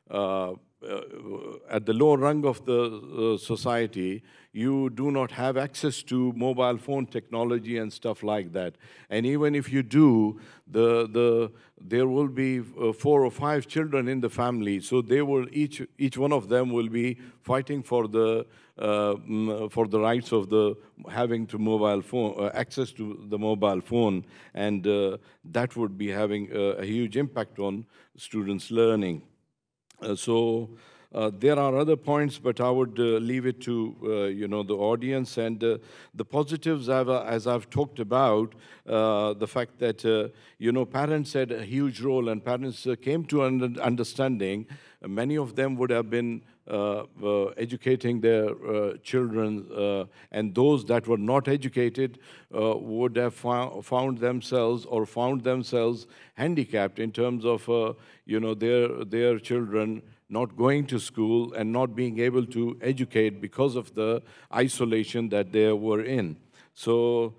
Speaker 8: at the lower rung of the society, you do not have access to mobile phone technology and stuff like that. And even if you do, there will be 4 or 5 children in the family, so they will each one of them will be fighting for the rights of having to mobile phone access to the mobile phone, and that would be having a huge impact on students' learning. So There are other points, but I would leave it to the audience. And the positives, as I've talked about, the fact that parents had a huge role, and parents came to an understanding. Many of them would have been educating their children, and those that were not educated would have found themselves handicapped in terms of their children not going to school and not being able to educate because of the isolation that they were in. So,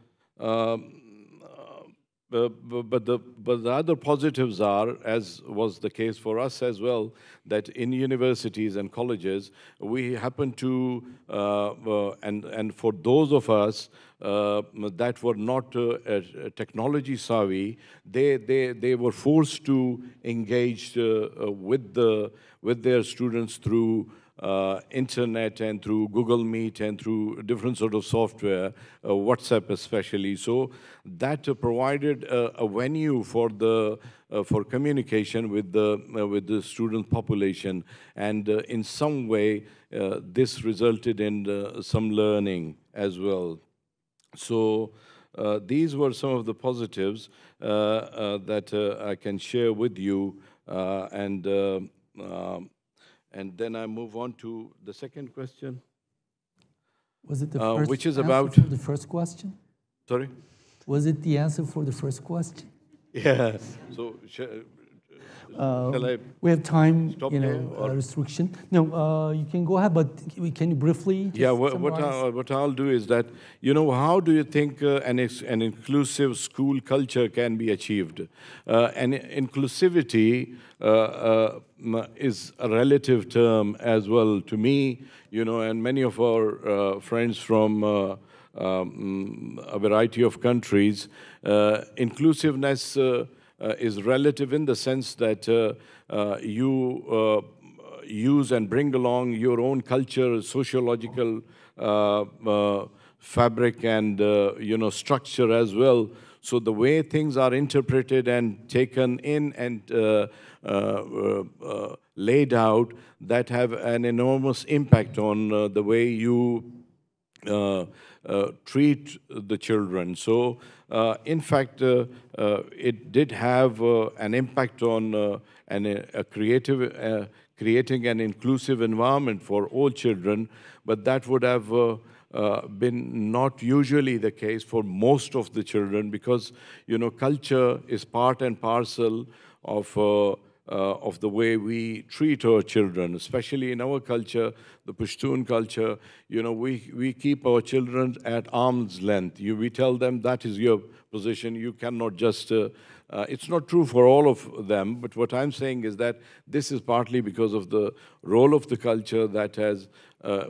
Speaker 8: but the other positives are, as was the case for us as well, that in universities and colleges, we happen to, and for those of us that were not technology savvy, they were forced to engage with their students through internet and through Google Meet and through different sort of software, WhatsApp especially. So that provided a venue for communication with the student population, and in some way this resulted in some learning as well. So these were some of the positives that I can share with you, and then I move on to the second question.
Speaker 2: Was it the first
Speaker 8: which is
Speaker 2: answer
Speaker 8: about
Speaker 2: for the first question?
Speaker 8: Sorry?
Speaker 2: Was it the answer for the first question?
Speaker 8: Yeah. So shall I?
Speaker 2: We have time,
Speaker 8: stop here, or?
Speaker 2: restriction. No, you can go ahead, but can you briefly?
Speaker 8: Yeah. What I'll do is that, how do you think an inclusive school culture can be achieved? And inclusivity is a relative term as well to me, and many of our friends from a variety of countries. Inclusiveness is relative in the sense that you use and bring along your own culture, sociological fabric, and structure as well. So the way things are interpreted and taken in and laid out, that have an enormous impact on the way you treat the children. So, in fact, it did have an impact on creating an inclusive environment for all children, but that would have been not usually the case for most of the children, because culture is part and parcel of the way we treat our children, especially in our culture, the Pashtun culture. We keep our children at arm's length. We tell them that is your position. You cannot just. It's not true for all of them, but what I'm saying is that this is partly because of the role of the culture that has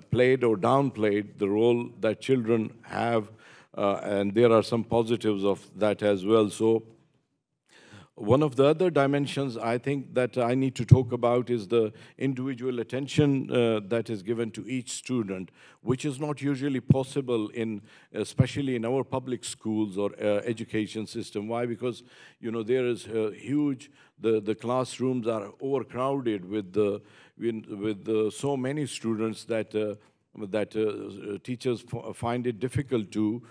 Speaker 8: played or downplayed the role that children have, and there are some positives of that as well. So, one of the other dimensions I think that I need to talk about is the individual attention that is given to each student, which is not usually possible especially in our public schools or education system. Why? Because there is huge. The classrooms are overcrowded with so many students that teachers find it difficult to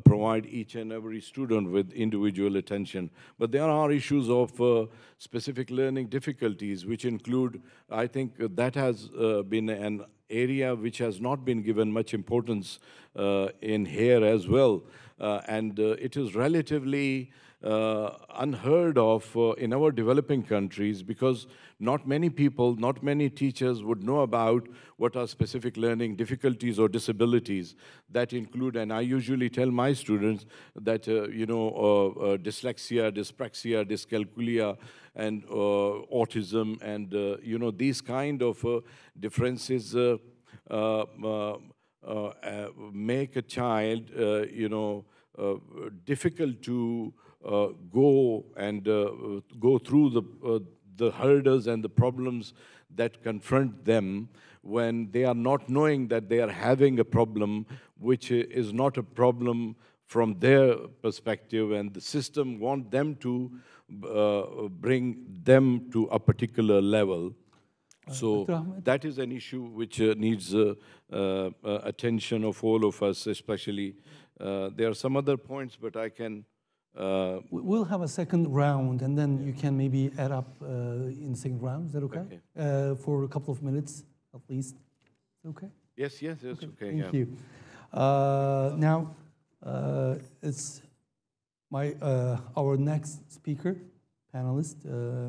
Speaker 8: provide each and every student with individual attention. But there are issues of specific learning difficulties, which include, I think that has been an area which has not been given much importance in here as well. And it is relatively unheard of in our developing countries, because not many people, not many teachers would know about what are specific learning difficulties or disabilities that include, and I usually tell my students that, dyslexia, dyspraxia, dyscalculia, and autism, and, these kind of differences make a child, difficult to go through the hurdles and the problems that confront them when they are not knowing that they are having a problem which is not a problem from their perspective, and the system want them to bring them to a particular level. So
Speaker 2: Dr. Ahmad?
Speaker 8: that is an issue which needs attention of all of us, especially. There are some other points, but I can...
Speaker 2: We'll have a second round, and then you can maybe add up in the second round. Is that okay? For a couple of minutes, at least. Okay?
Speaker 8: Yes, okay.
Speaker 2: Thank you. Now, it's our next speaker, panelist,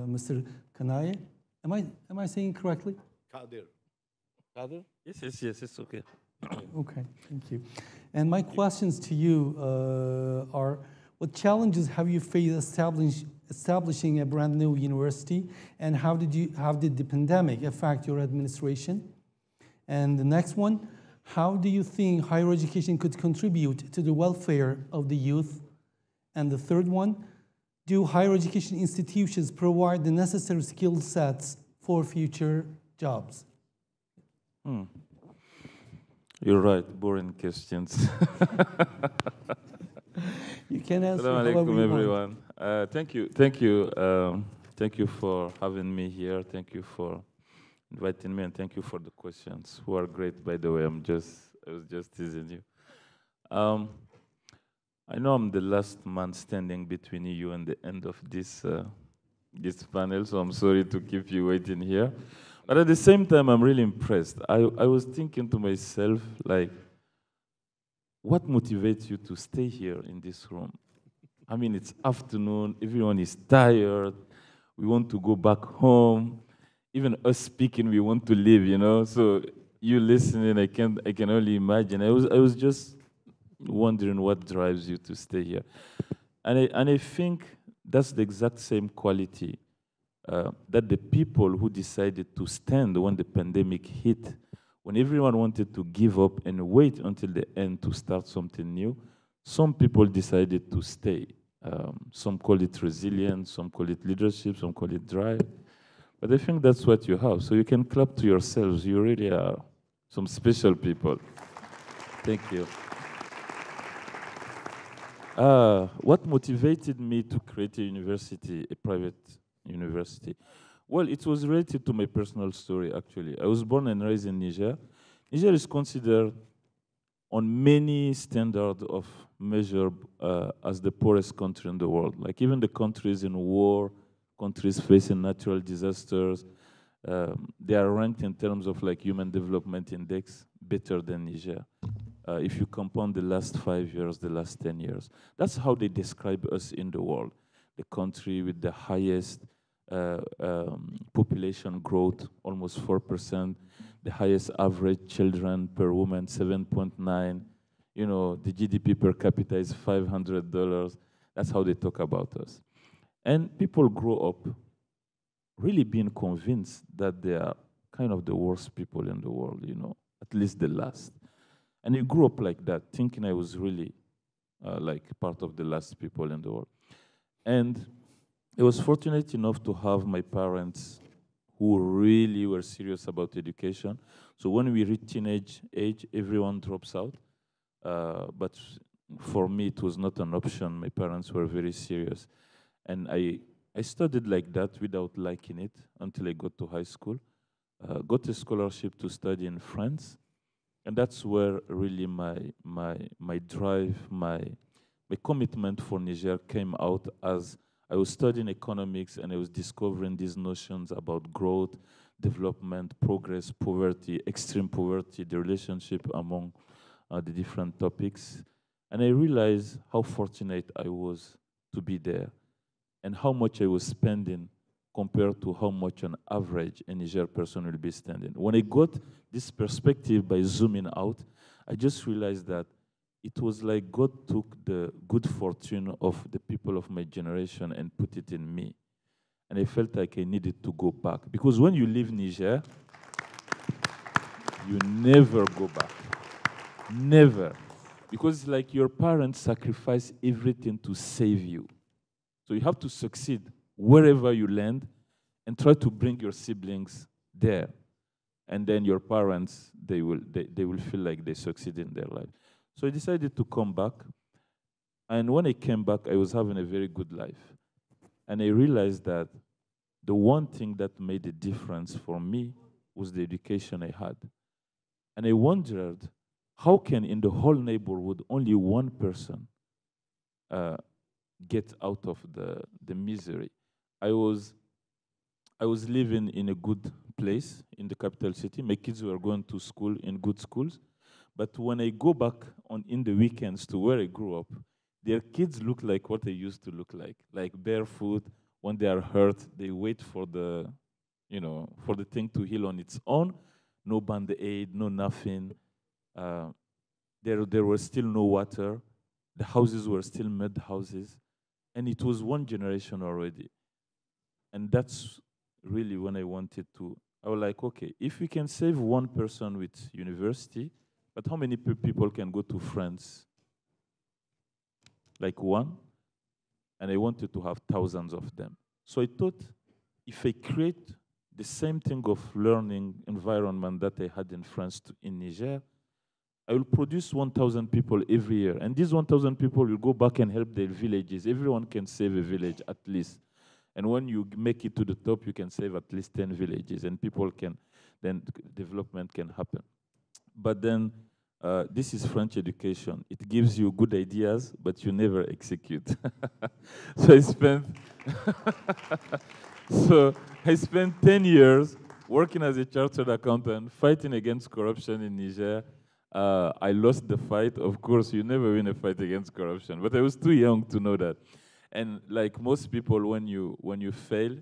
Speaker 2: Mr. Kaneye. Am I saying correctly?
Speaker 8: Kader?
Speaker 12: Yes, it's okay.
Speaker 2: Okay, thank you. And my questions to you are, what challenges have you faced establishing a brand new university, and how did the pandemic affect your administration? And the next one, how do you think higher education could contribute to the welfare of the youth? And the third one, do higher education institutions provide the necessary skill sets for future jobs?
Speaker 12: You're right, boring questions.
Speaker 2: You can answer.
Speaker 12: Assalamu alaikum, everyone. Thank you for having me here. Thank you for inviting me, and thank you for the questions, who are great, by the way. I was just teasing you. I know I'm the last man standing between you and the end of this panel, so I'm sorry to keep you waiting here. But at the same time, I'm really impressed. I was thinking to myself, like, what motivates you to stay here in this room? I mean, it's afternoon, everyone is tired, we want to go back home. Even us speaking, we want to leave, you know? So you listening, I can only imagine. I was just wondering what drives you to stay here. And I think that's the exact same quality that the people who decided to stand when the pandemic hit, when everyone wanted to give up and wait until the end to start something new, some people decided to stay. Some call it resilience, some call it leadership, some call it drive. But I think that's what you have. So you can clap to yourselves. You really are some special people. Thank you. What motivated me to create a university, a private university? Well, it was related to my personal story, actually. I was born and raised in Niger. Niger is considered on many standards of measure as the poorest country in the world. Like even the countries in war, countries facing natural disasters, they are ranked in terms of like Human Development Index better than Niger. If you compound the last 5 years, the last 10 years. That's how they describe us in the world. The country with the highest population growth, almost 4%, the highest average children per woman, 7.9. You know, the GDP per capita is $500. That's how they talk about us. And people grow up really being convinced that they are kind of the worst people in the world, you know, at least the last. And I grew up like that, thinking I was really like part of the last people in the world. And I was fortunate enough to have my parents who really were serious about education. So when we reach teenage age, everyone drops out. But for me, it was not an option. My parents were very serious. And I studied like that without liking it until I got to high school. Got a scholarship to study in France. And that's where really my drive, my commitment for Niger came out, as I was studying economics and I was discovering these notions about growth, development, progress, poverty, extreme poverty, the relationship among the different topics. And I realized how fortunate I was to be there and how much I was spending compared to how much on average a Niger person will be spending. When I got this perspective by zooming out, I just realized that it was like God took the good fortune of the people of my generation and put it in me. And I felt like I needed to go back. Because when you leave Niger, you never go back. Never. Because it's like your parents sacrifice everything to save you. So you have to succeed wherever you land and try to bring your siblings there. And then your parents, they will feel like they succeed in their life. So I decided to come back. And when I came back, I was having a very good life. And I realized that the one thing that made a difference for me with the education I had. And I wondered, how can in the whole neighborhood only one person get out of the misery? I was living in a good place in the capital city. My kids were going to school in good schools. But when I go back in the weekends to where I grew up, their kids look like what they used to look like barefoot. When they are hurt, they wait for the thing to heal on its own. No Band-Aid, no nothing. There was still no water. The houses were still mud houses. And it was one generation already. And that's really when I wanted to, I was like, okay, if we can save one person with university, but how many people can go to France? Like one? And I wanted to have thousands of them. So I thought, if I create the same thing of learning environment that I had in France in Niger, I will produce 1,000 people every year. And these 1,000 people will go back and help their villages. Everyone can save a village at least. And when you make it to the top, you can save at least 10 villages. And people can, then development can happen. But then, this is French education. It gives you good ideas, but you never execute. So I spent 10 years working as a chartered accountant, fighting against corruption in Niger. I lost the fight. Of course, you never win a fight against corruption, but I was too young to know that. And like most people, when you fail,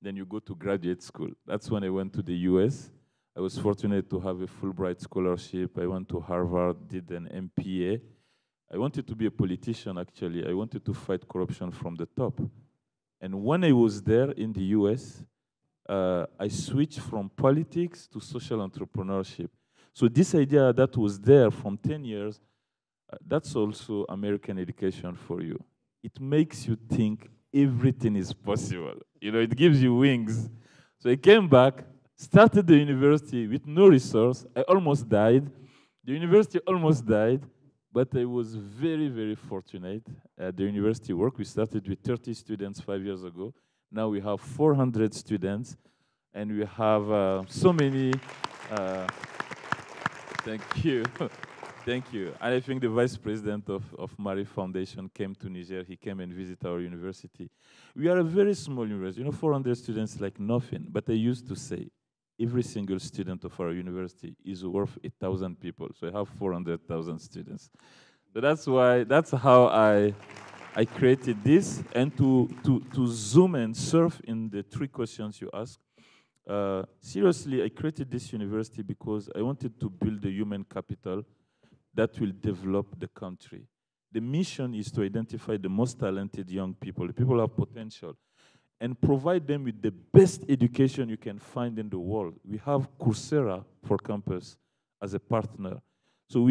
Speaker 12: then you go to graduate school. That's when I went to the US. I was fortunate to have a Fulbright scholarship. I went to Harvard, did an MPA. I wanted to be a politician, actually. I wanted to fight corruption from the top. And when I was there in the US, I switched from politics to social entrepreneurship. So this idea that was there from 10 years, that's also American education for you. It makes you think everything is possible. You know, it gives you wings. So I came back, started the university with no resource. I almost died. The university almost died, but I was very, very fortunate. The university work, we started with 30 students 5 years ago. Now we have 400 students, and we have so many. Thank you. Thank you. And I think the vice president of Mari Foundation came to Niger. He came and visited our university. We are a very small university. You know, 400 students like nothing. But I used to say, every single student of our university is worth 1,000 people. So I have 400,000 students. So that's how I created this. And to zoom and surf in the 3 questions you asked, seriously, I created this university because I wanted to build the human capital that will develop the country. The mission is to identify the most talented young people, the people who have potential, and provide them with the best education you can find in the world. We have Coursera for campus as a partner. So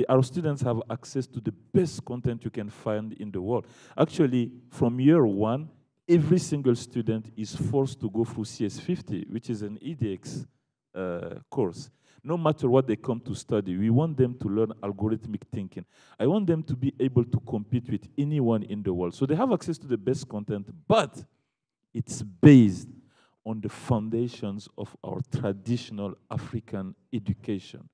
Speaker 12: our students have access to the best content you can find in the world. Actually, from year 1, every single student is forced to go through CS50, which is an EDX course. No matter what they come to study, we want them to learn algorithmic thinking. I want them to be able to compete with anyone in the world. So they have access to the best content, but it's based on the foundations of our traditional African education,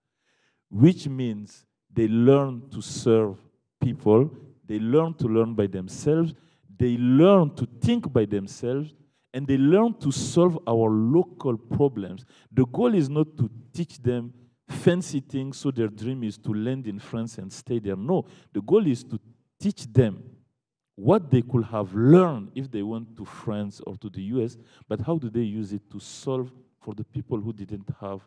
Speaker 12: which means they learn to serve people, they learn to learn by themselves, they learn to think by themselves, and they learn to solve our local problems. The goal is not to teach them fancy things so their dream is to land in France and stay there. No, the goal is to teach them what they could have learned if they went to France or to the US, but how do they use it to solve for the people who didn't have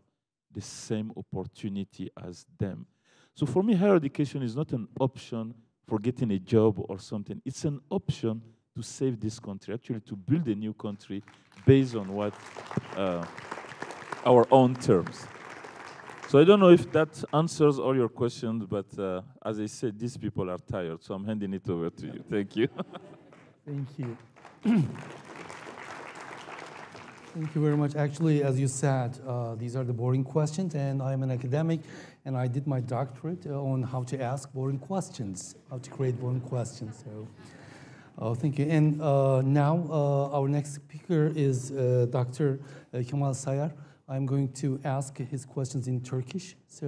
Speaker 12: the same opportunity as them. So for me, higher education is not an option for getting a job or something. It's an option to save this country, actually to build a new country based on what our own terms. So I don't know if that answers all your questions, but as I said, these people are tired, so I'm handing it over to you. Thank you.
Speaker 2: Thank you. Thank you very much. Actually, as you said, these are the boring questions, and I'm an academic, and I did my doctorate on how to ask boring questions, how to create boring questions. So, thank you. And now, our next speaker is Dr. Kemal Sayar. I'm going to ask his questions in Turkish, so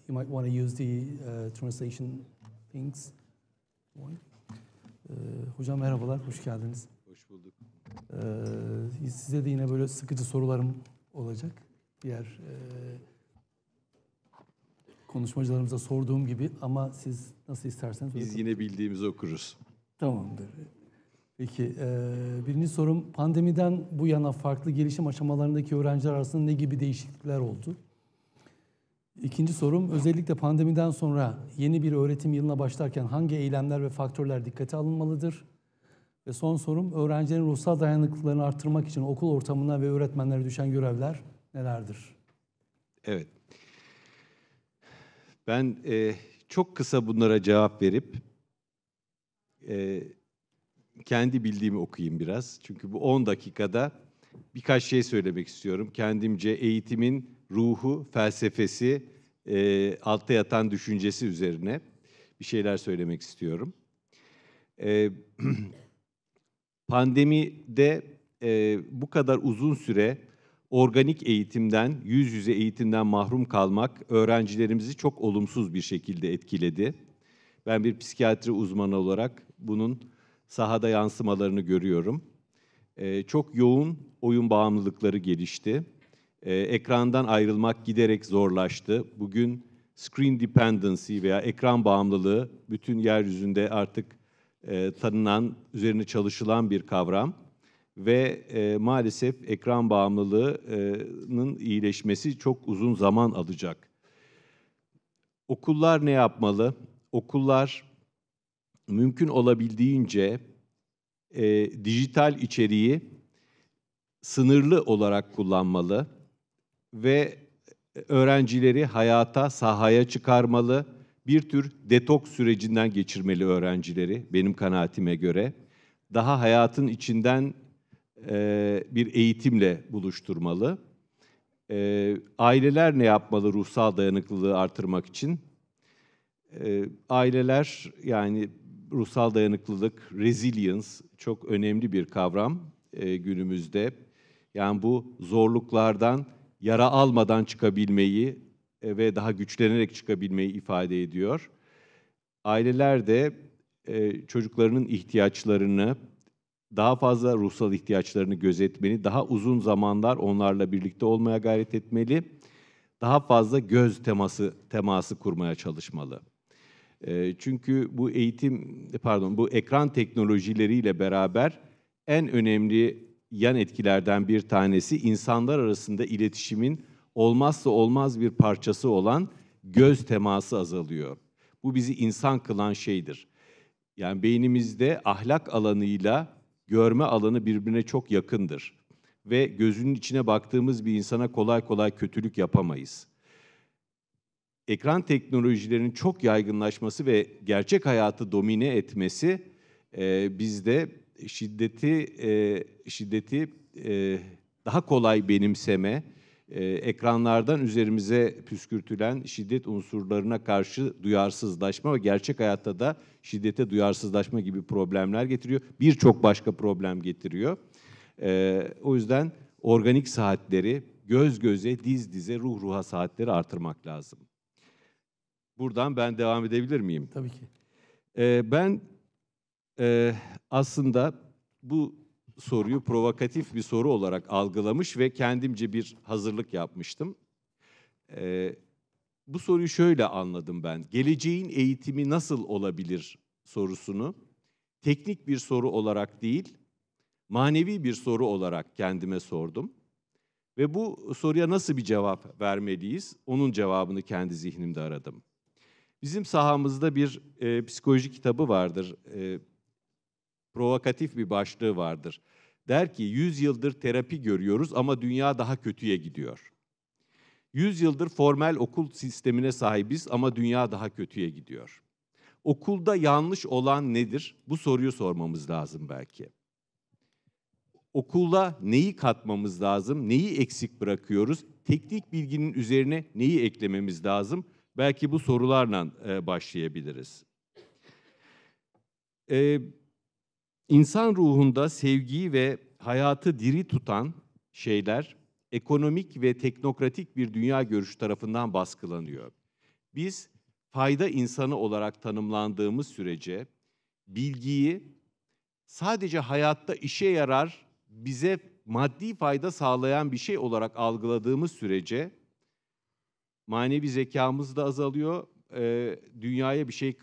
Speaker 2: you might want to use the translation things. Hocam merhabalar, hoş geldiniz.
Speaker 13: Hoş bulduk.
Speaker 2: Size de yine böyle sıkıcı sorularım olacak. Diğer konuşmacılarımıza sorduğum gibi, ama siz nasıl isterseniz.
Speaker 13: Biz yine bildiğimizi okuruz.
Speaker 2: Tamamdır. Peki, birinci sorum, pandemiden bu yana farklı gelişim aşamalarındaki öğrenciler arasında ne gibi değişiklikler oldu? İkinci sorum, özellikle pandemiden sonra yeni bir öğretim yılına başlarken hangi eylemler ve faktörler dikkate alınmalıdır? Ve son sorum, öğrencilerin ruhsal dayanıklılıklarını artırmak için okul ortamına ve öğretmenlere düşen görevler nelerdir?
Speaker 13: Evet. Ben çok kısa bunlara cevap verip kendi bildiğimi okuyayım biraz. Çünkü bu 10 dakikada birkaç şey söylemek istiyorum. Kendimce eğitimin ruhu, felsefesi, altta yatan düşüncesi üzerine bir şeyler söylemek istiyorum. Pandemide bu kadar uzun süre organik eğitimden, yüz yüze eğitimden mahrum kalmak öğrencilerimizi çok olumsuz bir şekilde etkiledi. Ben bir psikiyatri uzmanı olarak bunun sahada yansımalarını görüyorum. Çok yoğun oyun bağımlılıkları gelişti. Ekrandan ayrılmak giderek zorlaştı. Bugün screen dependency veya ekran bağımlılığı bütün yeryüzünde artık tanınan, üzerine çalışılan bir kavram. Ve maalesef ekran bağımlılığının iyileşmesi çok uzun zaman alacak. Okullar ne yapmalı? Okullar mümkün olabildiğince dijital içeriği sınırlı olarak kullanmalı ve öğrencileri hayata, sahaya çıkarmalı. Bir tür detoks sürecinden geçirmeli öğrencileri, benim kanaatime göre. Daha hayatın içinden bir eğitimle buluşturmalı. Aileler ne yapmalı ruhsal dayanıklılığı artırmak için? Aileler, yani ruhsal dayanıklılık, resilience çok önemli bir kavram günümüzde. Yani bu zorluklardan yara almadan çıkabilmeyi ve daha güçlenerek çıkabilmeyi ifade ediyor. Aileler de çocuklarının ihtiyaçlarını, daha fazla ruhsal ihtiyaçlarını gözetmeli, daha uzun zamanlar onlarla birlikte olmaya gayret etmeli, daha fazla göz teması kurmaya çalışmalı. Çünkü bu ekran teknolojileriyle beraber en önemli yan etkilerden bir tanesi insanlar arasında iletişimin olmazsa olmaz bir parçası olan göz teması azalıyor. Bu bizi insan kılan şeydir. Yani beynimizde ahlak alanıyla görme alanı birbirine çok yakındır. Ve gözünün içine baktığımız bir insana kolay kolay kötülük yapamayız. Ekran teknolojilerinin çok yaygınlaşması ve gerçek hayatı domine etmesi bizde şiddeti daha kolay benimseme, ekranlardan üzerimize püskürtülen şiddet unsurlarına karşı duyarsızlaşma ve gerçek hayatta da şiddete duyarsızlaşma gibi problemler getiriyor. Birçok başka problem getiriyor. O yüzden organik saatleri, göz göze, diz dize, ruh ruha saatleri artırmak lazım. Buradan ben devam edebilir miyim?
Speaker 2: Tabii ki.
Speaker 13: Ben aslında bu soruyu provokatif bir soru olarak algılamış ve kendimce bir hazırlık yapmıştım. Bu soruyu şöyle anladım ben. Geleceğin eğitimi nasıl olabilir sorusunu teknik bir soru olarak değil, manevi bir soru olarak kendime sordum. Ve bu soruya nasıl bir cevap vermeliyiz? Onun cevabını kendi zihnimde aradım. Bizim sahamızda bir psikoloji kitabı vardır. Provokatif bir başlığı vardır. Der ki 100 yıldır terapi görüyoruz ama dünya daha kötüye gidiyor. 100 yıldır formel okul sistemine sahibiz ama dünya daha kötüye gidiyor. Okulda yanlış olan nedir? Bu soruyu sormamız lazım belki. Okulda neyi katmamız lazım? Neyi eksik bırakıyoruz? Teknik bilginin üzerine neyi eklememiz lazım? Belki bu sorularla başlayabiliriz. İnsan ruhunda sevgiyi ve hayatı diri tutan şeyler ekonomik ve teknokratik bir dünya görüşü tarafından baskılanıyor. Biz fayda insanı olarak tanımlandığımız sürece bilgiyi sadece hayatta işe yarar, bize maddi fayda sağlayan bir şey olarak algıladığımız sürece manevi zekamız da azalıyor, dünyaya bir şey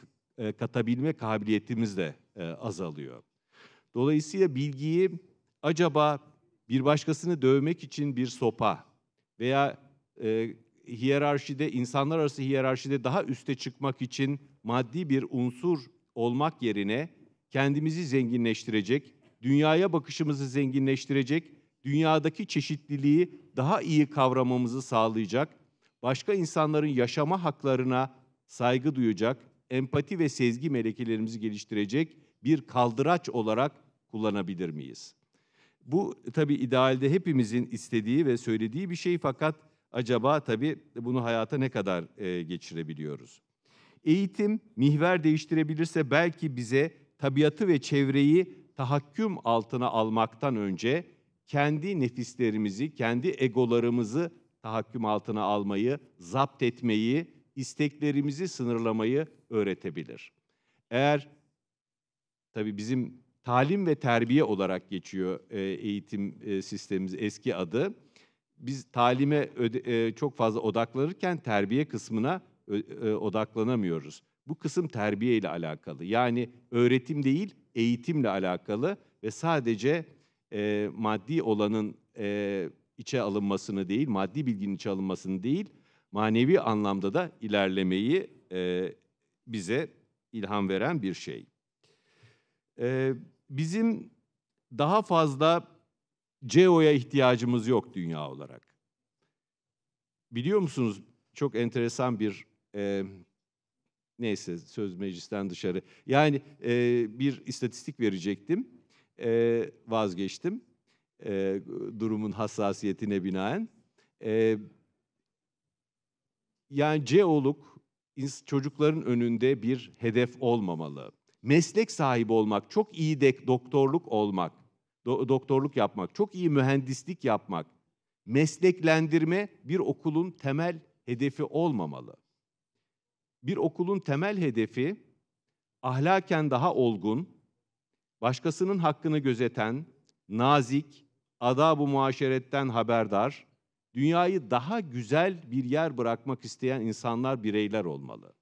Speaker 13: katabilme kabiliyetimiz de azalıyor. Dolayısıyla bilgiyi acaba bir başkasını dövmek için bir sopa veya hiyerarşide, insanlar arası hiyerarşide daha üste çıkmak için maddi bir unsur olmak yerine kendimizi zenginleştirecek, dünyaya bakışımızı zenginleştirecek, dünyadaki çeşitliliği daha iyi kavramamızı sağlayacak, başka insanların yaşama haklarına saygı duyacak, empati ve sezgi melekelerimizi geliştirecek bir kaldıraç olarak kullanabilir miyiz? Bu tabii idealde hepimizin istediği ve söylediği bir şey, fakat acaba tabii bunu hayata ne kadar geçirebiliyoruz? Eğitim mihver değiştirebilirse belki bize tabiatı ve çevreyi tahakküm altına almaktan önce kendi nefislerimizi, kendi egolarımızı tahakküm altına almayı, zapt etmeyi, isteklerimizi sınırlamayı öğretebilir. Eğer tabii bizim talim ve terbiye olarak geçiyor eğitim sistemimiz eski adı. Biz talime çok fazla odaklanırken terbiye kısmına odaklanamıyoruz. Bu kısım terbiye ile alakalı. Yani öğretim değil, eğitimle alakalı ve sadece maddi olanın içe alınmasını değil, maddi bilginin içe alınmasını değil, manevi anlamda da ilerlemeyi bize ilham veren bir şey. Bizim daha fazla CEO'ya ihtiyacımız yok dünya olarak. Biliyor musunuz, çok enteresan bir, neyse söz meclisten dışarı. Yani bir istatistik verecektim, vazgeçtim durumun hassasiyetine binaen. Yani CEO'luk çocukların önünde bir hedef olmamalı. Meslek sahibi olmak, çok iyi doktorluk olmak, doktorluk yapmak, çok iyi mühendislik yapmak, mesleklendirme bir okulun temel hedefi olmamalı. Bir okulun temel hedefi ahlaken daha olgun, başkasının hakkını gözeten, nazik, adab-ı muaşeretten haberdar, dünyayı daha güzel bir yer bırakmak isteyen insanlar, bireyler olmalı.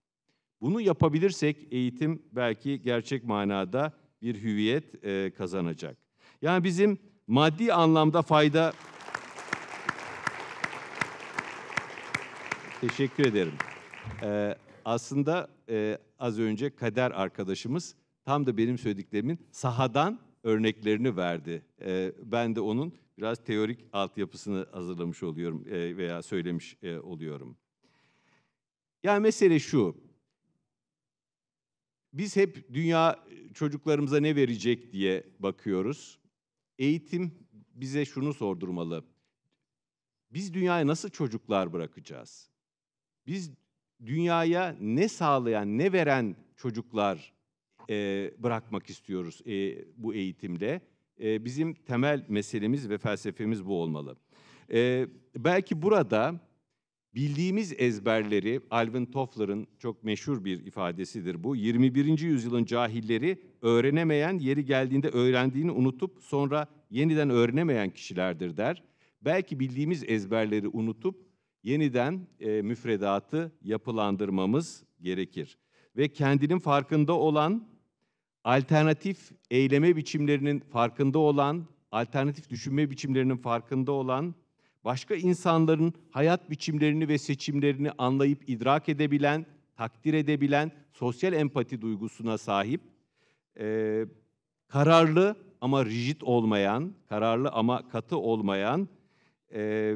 Speaker 13: Bunu yapabilirsek eğitim belki gerçek manada bir hüviyet kazanacak. Yani bizim maddi anlamda fayda... Teşekkür ederim. Aslında az önce Kader arkadaşımız tam da benim söylediklerimin sahadan örneklerini verdi. Ben de onun biraz teorik altyapısını hazırlamış oluyorum veya söylemiş oluyorum. Yani mesele şu, biz hep dünya çocuklarımıza ne verecek diye bakıyoruz. Eğitim bize şunu sordurmalı, biz dünyaya nasıl çocuklar bırakacağız? Biz dünyaya ne sağlayan, ne veren çocuklar bırakmak istiyoruz bu eğitimle? Bizim temel meselemiz ve felsefemiz bu olmalı. Belki burada bildiğimiz ezberleri, Alvin Toffler'ın çok meşhur bir ifadesidir bu. 21. yüzyılın cahilleri öğrenemeyen, yeri geldiğinde öğrendiğini unutup sonra yeniden öğrenemeyen kişilerdir der. Belki bildiğimiz ezberleri unutup yeniden müfredatı yapılandırmamız gerekir. Ve kendinin farkında olan, alternatif eyleme biçimlerinin farkında olan, alternatif düşünme biçimlerinin farkında olan, başka insanların hayat biçimlerini ve seçimlerini anlayıp idrak edebilen, takdir edebilen, sosyal empati duygusuna sahip, kararlı ama rigid olmayan, kararlı ama katı olmayan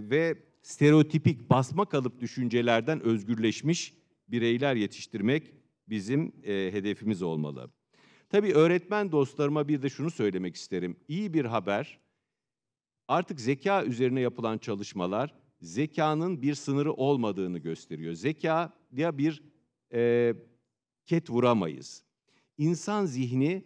Speaker 13: ve stereotipik, basma kalıp düşüncelerden özgürleşmiş bireyler yetiştirmek bizim hedefimiz olmalı. Tabii öğretmen dostlarıma bir de şunu söylemek isterim. İyi bir haber, artık zeka üzerine yapılan çalışmalar zekanın bir sınırı olmadığını gösteriyor. Zekaya bir ket vuramayız. İnsan zihni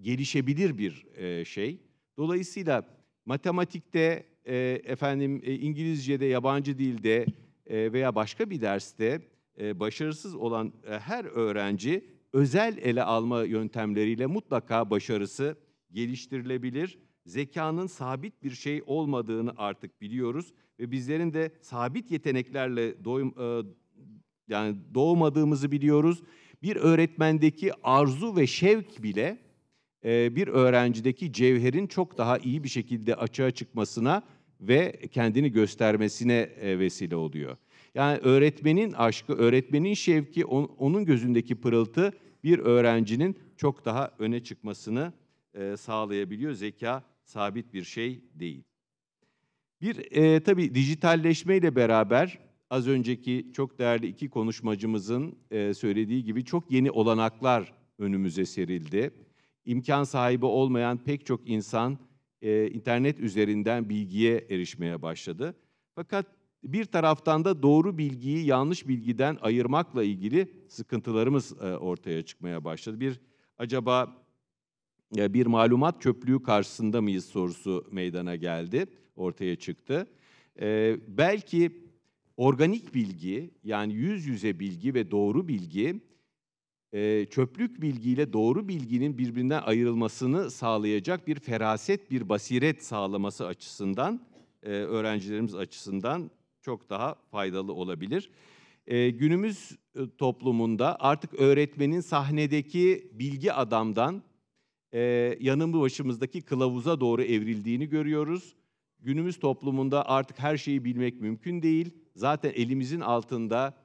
Speaker 13: gelişebilir bir şey. Dolayısıyla matematikte İngilizce'de, yabancı dilde veya başka bir derste başarısız olan her öğrenci özel ele alma yöntemleriyle mutlaka başarısı geliştirilebilir. Zekanın sabit bir şey olmadığını artık biliyoruz ve bizlerin de sabit yeteneklerle doğmadığımızı biliyoruz. Bir öğretmendeki arzu ve şevk bile bir öğrencideki cevherin çok daha iyi bir şekilde açığa çıkmasına ve kendini göstermesine vesile oluyor. Yani öğretmenin aşkı, öğretmenin şevki, onun gözündeki pırıltı bir öğrencinin çok daha öne çıkmasını sağlayabiliyor. Zeka sabit bir şey değil. Tabii dijitalleşmeyle beraber az önceki çok değerli iki konuşmacımızın söylediği gibi çok yeni olanaklar önümüze serildi. İmkan sahibi olmayan pek çok insan internet üzerinden bilgiye erişmeye başladı. Fakat bir taraftan da doğru bilgiyi yanlış bilgiden ayırmakla ilgili sıkıntılarımız ortaya çıkmaya başladı. Acaba bir malumat çöplüğü karşısında mıyız sorusu meydana geldi, ortaya çıktı. Belki organik bilgi, yani yüz yüze bilgi ve doğru bilgi, çöplük bilgiyle doğru bilginin birbirinden ayrılmasını sağlayacak bir feraset, bir basiret sağlaması açısından, öğrencilerimiz açısından çok daha faydalı olabilir. Günümüz toplumunda artık öğretmenin sahnedeki bilgi adamdan yanı başımızdaki kılavuza doğru evrildiğini görüyoruz. Günümüz toplumunda artık her şeyi bilmek mümkün değil. Zaten elimizin altında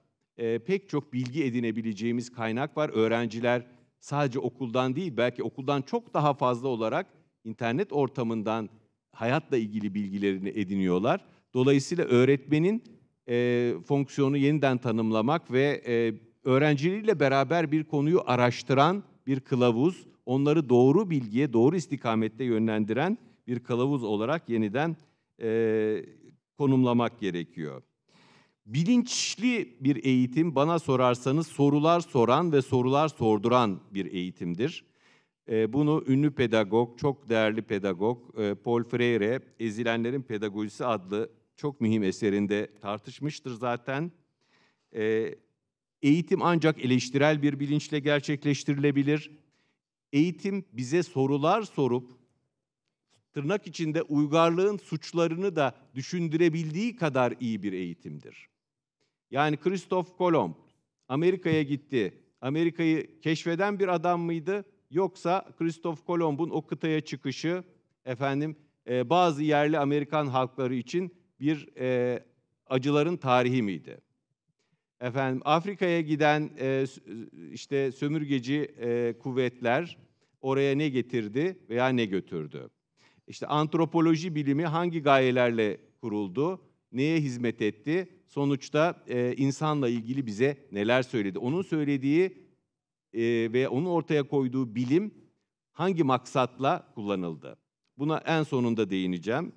Speaker 13: pek çok bilgi edinebileceğimiz kaynak var. Öğrenciler sadece okuldan değil, belki okuldan çok daha fazla olarak internet ortamından hayatla ilgili bilgilerini ediniyorlar. Dolayısıyla öğretmenin fonksiyonu yeniden tanımlamak ve öğrencileriyle beraber bir konuyu araştıran bir kılavuz, onları doğru bilgiye, doğru istikamette yönlendiren bir kılavuz olarak yeniden konumlamak gerekiyor. Bilinçli bir eğitim, bana sorarsanız, sorular soran ve sorular sorduran bir eğitimdir. Bunu ünlü pedagog, çok değerli pedagog Paul Freire, Ezilenlerin Pedagojisi adlı çok mühim eserinde tartışmıştır zaten. Eğitim ancak eleştirel bir bilinçle gerçekleştirilebilir. Eğitim bize sorular sorup, tırnak içinde uygarlığın suçlarını da düşündürebildiği kadar iyi bir eğitimdir. Yani Christoph Kolomb Amerika'ya gitti. Amerika'yı keşfeden bir adam mıydı? Yoksa Christoph Kolomb'un o kıtaya çıkışı bazı yerli Amerikan halkları için bir acıların tarihi miydi? Afrika'ya giden sömürgeci kuvvetler oraya ne getirdi veya ne götürdü? Antropoloji bilimi hangi gayelerle kuruldu? Neye hizmet etti? Sonuçta insanla ilgili bize neler söyledi? Onun söylediği ve onun ortaya koyduğu bilim hangi maksatla kullanıldı? Buna en sonunda değineceğim.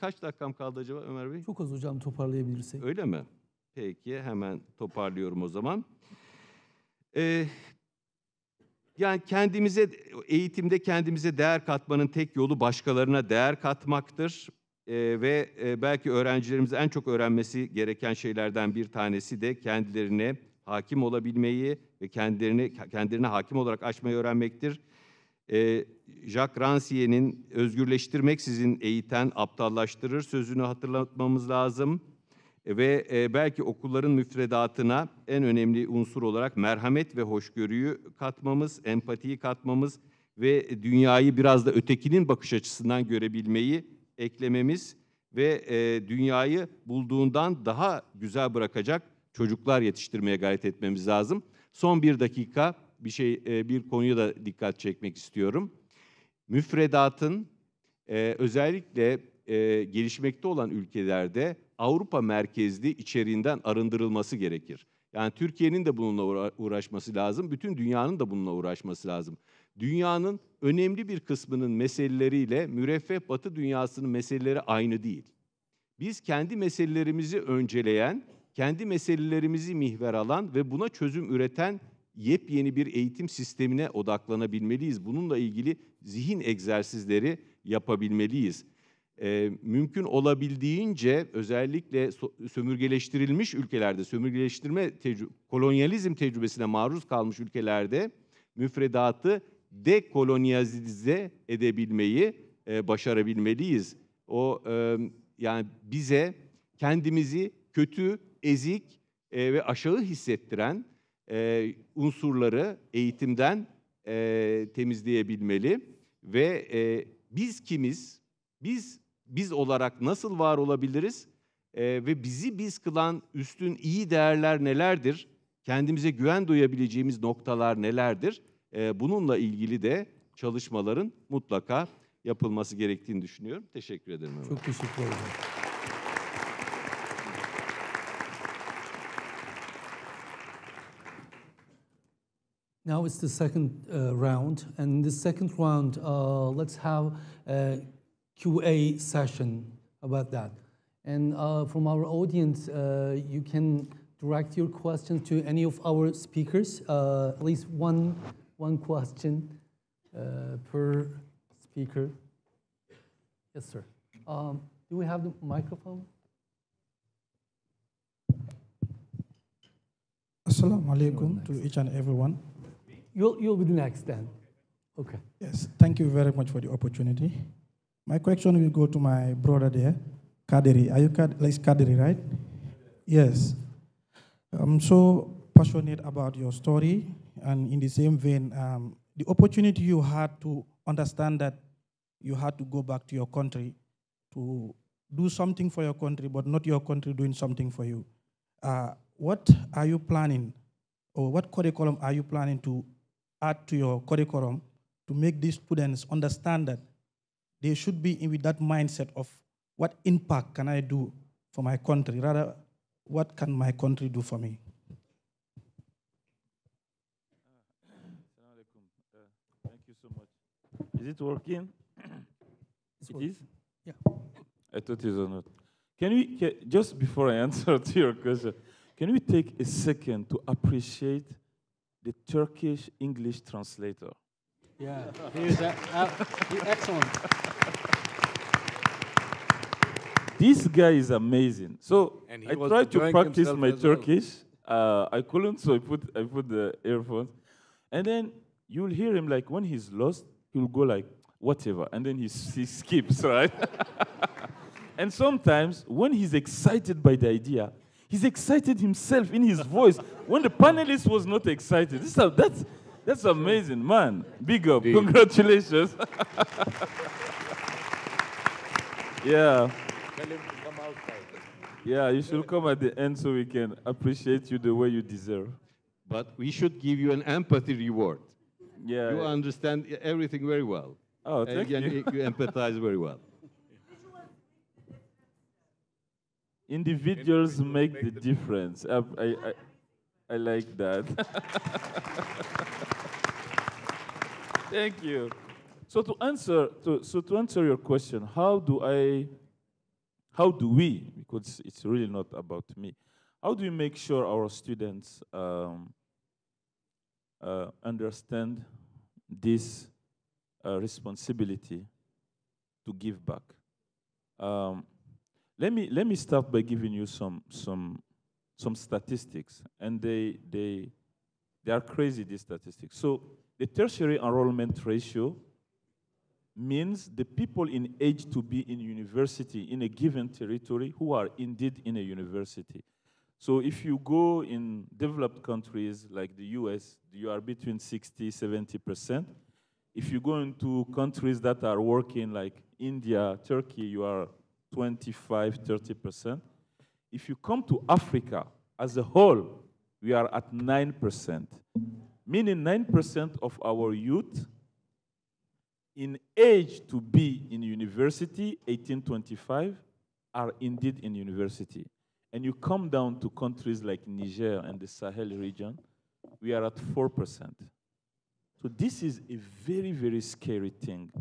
Speaker 13: Kaç dakikam kaldı acaba Ömer Bey?
Speaker 2: Çok az hocam, toparlayabilirsek.
Speaker 13: Öyle mi? Peki, hemen toparlıyorum o zaman. Yani eğitimde kendimize değer katmanın tek yolu başkalarına değer katmaktır. Ve belki öğrencilerimizin en çok öğrenmesi gereken şeylerden bir tanesi de kendilerine hakim olabilmeyi ve kendilerine hakim olarak aşmayı öğrenmektir. Jacques Rancière'nin özgürleştirmeksizin eğiten aptallaştırır sözünü hatırlatmamız lazım. Ve belki okulların müfredatına en önemli unsur olarak merhamet ve hoşgörüyü katmamız, empatiyi katmamız ve dünyayı biraz da ötekinin bakış açısından görebilmeyi eklememiz ve dünyayı bulduğundan daha güzel bırakacak çocuklar yetiştirmeye gayret etmemiz lazım. Son bir dakika bir konuya da dikkat çekmek istiyorum. Müfredatın özellikle gelişmekte olan ülkelerde Avrupa merkezli içeriğinden arındırılması gerekir. Yani Türkiye'nin de bununla uğraşması lazım, bütün dünyanın da bununla uğraşması lazım. Dünyanın önemli bir kısmının meseleleriyle müreffeh Batı dünyasının meseleleri aynı değil. Biz kendi meselelerimizi önceleyen, kendi meselelerimizi mihver alan ve buna çözüm üreten yepyeni bir eğitim sistemine odaklanabilmeliyiz. Bununla ilgili zihin egzersizleri yapabilmeliyiz. Mümkün olabildiğince özellikle sömürgeleştirilmiş ülkelerde, kolonyalizm tecrübesine maruz kalmış ülkelerde müfredatı dekolonyalize edebilmeyi başarabilmeliyiz. Yani bize kendimizi kötü, ezik ve aşağı hissettiren unsurları eğitimden temizleyebilmeli ve biz kimiz, biz olarak nasıl var olabiliriz ve bizi biz kılan üstün iyi değerler nelerdir? Kendimize güven duyabileceğimiz noktalar nelerdir? Bununla ilgili de çalışmaların mutlaka yapılması gerektiğini düşünüyorum. Teşekkür ederim.
Speaker 2: Çok teşekkür ederim. Now it's the second round, and in the second round, let's have a Q&A session about that. And from our audience, you can direct your questions to any of our speakers, at least one question per speaker. Yes, sir. Do we have the microphone?
Speaker 14: Assalamu alaikum to each and everyone.
Speaker 2: You'll be the next then. Okay.
Speaker 14: Yes, thank you very much for the opportunity. My question will go to my brother there, Kaderi. Are you Kaderi, right? Yes. I'm so passionate about your story, and in the same vein, the opportunity you had to understand that you had to go back to your country to do something for your country, but not your country doing something for you. What are you planning, or what curriculum are you planning to add to your curriculum to make these students understand that they should be with that mindset of what impact can I do for my country, rather what can my country do for me?
Speaker 12: Thank you so much. Is it working? It is?
Speaker 2: Yeah.
Speaker 12: I thought it was not. Just before I answer to your question, can we take a second to appreciate the Turkish English translator?
Speaker 3: Yeah, he's excellent.
Speaker 12: This guy is amazing. So
Speaker 8: And
Speaker 12: I tried to practice my Turkish. I couldn't, so I put the earphones. And then you'll hear him, like, when he's lost, he'll go like, whatever, and then he skips, right? And sometimes, when he's excited by the idea, he's excited himself in his voice when the panelist was not excited. That's amazing, man. Big up. Congratulations. Yeah.
Speaker 8: Tell him to come outside.
Speaker 12: Yeah, you should come at the end so we can appreciate you the way you deserve.
Speaker 13: But we should give you an empathy reward.
Speaker 12: Yeah.
Speaker 13: You understand everything very well.
Speaker 12: Oh, thank you.
Speaker 13: You empathize very well.
Speaker 12: Individuals make the difference. I like that. Thank you. So to answer your question, how do we, because it's really not about me, how do we make sure our students understand this responsibility to give back? Let me start by giving you some statistics, and they are crazy, these statistics. So the tertiary enrollment ratio means the people in age to be in university in a given territory who are indeed in a university. So if you go in developed countries like the US, you are between 60–70%. If you go into countries that are working like India, Turkey, you are 25–30%. If you come to Africa as a whole, we are at 9%, meaning 9% of our youth in age to be in university, 18–25, are indeed in university. And you come down to countries like Niger and the Sahel region, we are at 4%. So this is a very, very scary thing.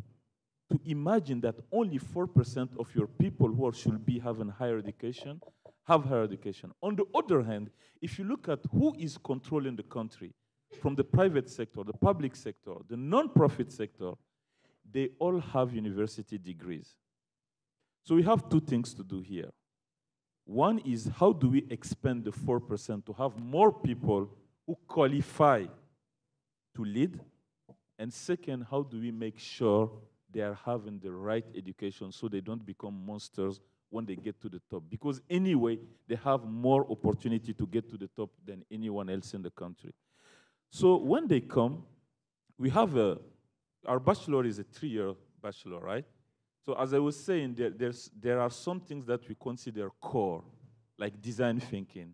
Speaker 12: To imagine that only 4% of your people who should be having higher education have higher education. On the other hand, if you look at who is controlling the country, from the private sector, the public sector, the non-profit sector, they all have university degrees. So we have two things to do here. One is how do we expand the 4% to have more people who qualify to lead? And second, how do we make sure they are having the right education so they don't become monsters when they get to the top? Because anyway, they have more opportunity to get to the top than anyone else in the country. So when they come, we have our bachelor is a 3-year bachelor, right? So as I was saying, there are some things that we consider core, like design thinking,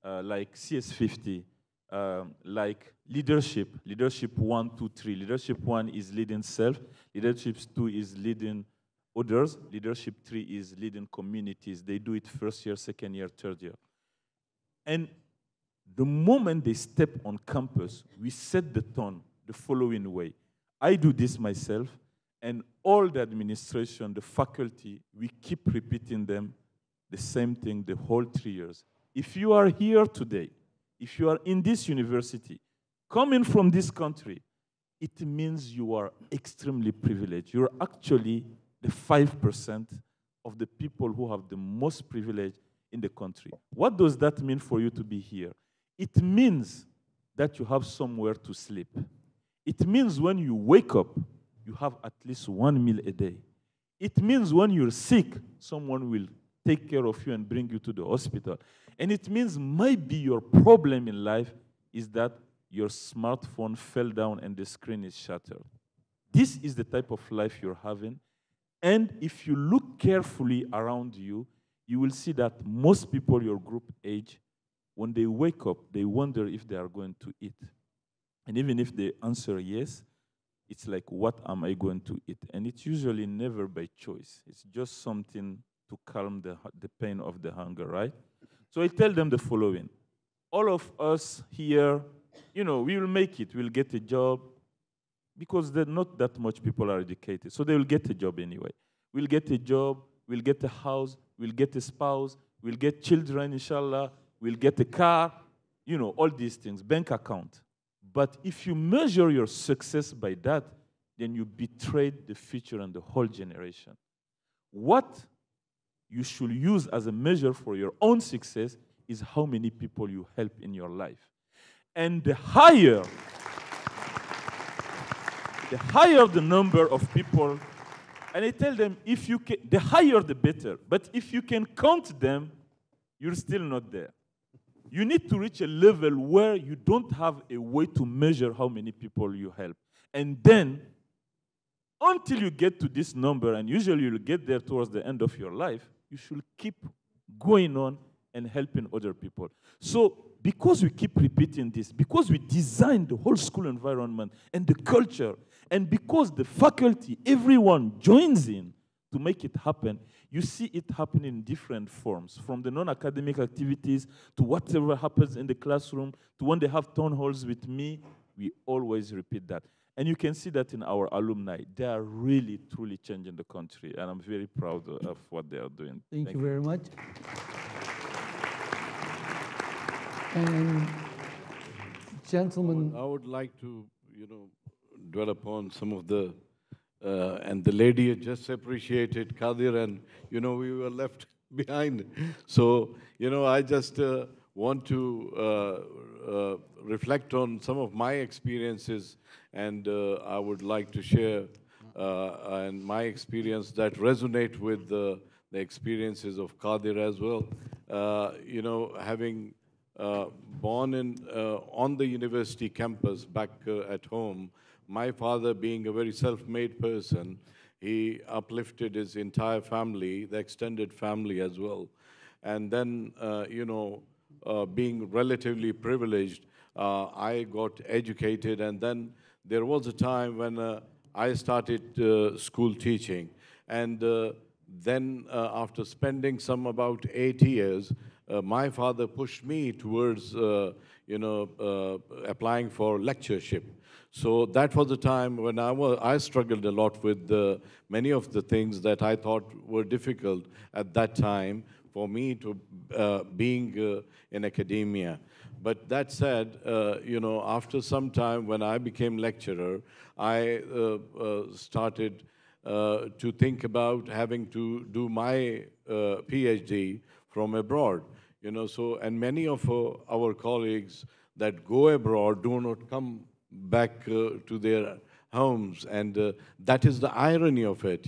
Speaker 12: like CS50, like leadership 1, 2, 3. Leadership 1 is leading self, leadership 2 is leading others, leadership 3 is leading communities. They do it first year, second year, third year. And the moment they step on campus, we set the tone the following way. I do this myself, and all the administration, the faculty, we keep repeating them the same thing the whole 3 years. If you are here today, if you are in this university, coming from this country, it means you are extremely privileged. You're actually the 5% of the people who have the most privilege in the country. What does that mean for you to be here? It means that you have somewhere to sleep. It means when you wake up, you have at least 1 meal a day. It means when you're sick, someone will take care of you and bring you to the hospital. And it means maybe your problem in life is that your smartphone fell down and the screen is shattered. This is the type of life you're having. And if you look carefully around you, you will see that most people your group age, when they wake up, they wonder if they are going to eat. And even if they answer yes, it's like, what am I going to eat? And it's usually never by choice. It's just something to calm the pain of the hunger, right? So I tell them the following. All of us here, we will make it. We'll get a job because not that much people are educated. So they will get a job anyway. We'll get a job. We'll get a house. We'll get a spouse. We'll get children, inshallah. We'll get a car. All these things, bank account. But if you measure your success by that, then you betrayed the future and the whole generation. What you should use as a measure for your own success is how many people you help in your life. And the higher the number of people, and I tell them, the higher the better, but if you can count them, you're still not there. You need to reach a level where you don't have a way to measure how many people you help. And then, until you get to this number, and usually you'll get there towards the end of your life, you should keep going on and helping other people. So, because we keep repeating this, because we designed the whole school environment and the culture, and because the faculty, everyone joins in to make it happen, you see it happening in different forms, from the non-academic activities to whatever happens in the classroom, to when they have town halls with me, we always repeat that. And you can see that in our alumni. They are really, truly changing the country, and I'm very proud of what they are doing.
Speaker 2: Thank you very much. And gentlemen,
Speaker 8: I would like to, dwell upon some of the and the lady just appreciated Kader, and we were left behind. So I just want to reflect on some of my experiences, and I would like to share and my experience that resonate with the experiences of Kader as well. Having born on the university campus back at home, my father being a very self-made person, he uplifted his entire family, the extended family as well. And then, being relatively privileged, I got educated, and then there was a time when I started school teaching. And then after spending about 8 years, my father pushed me towards, applying for lectureship. So that was the time when I struggled a lot with many of the things that I thought were difficult at that time for me to being in academia. But that said, after some time when I became lecturer, I started to think about having to do my PhD from abroad. So, and many of our colleagues that go abroad do not come back to their homes, and that is the irony of it,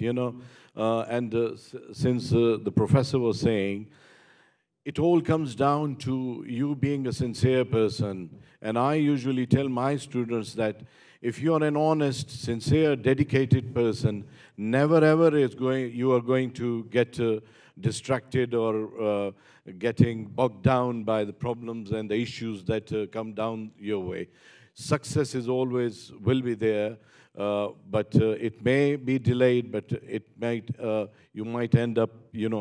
Speaker 8: since the professor was saying, it all comes down to you being a sincere person. And I usually tell my students that if you're an honest, sincere, dedicated person, never ever you are going to get distracted or getting bogged down by the problems and the issues that come down your way. Success is always, will be there, but it may be delayed, but it might, you might end up,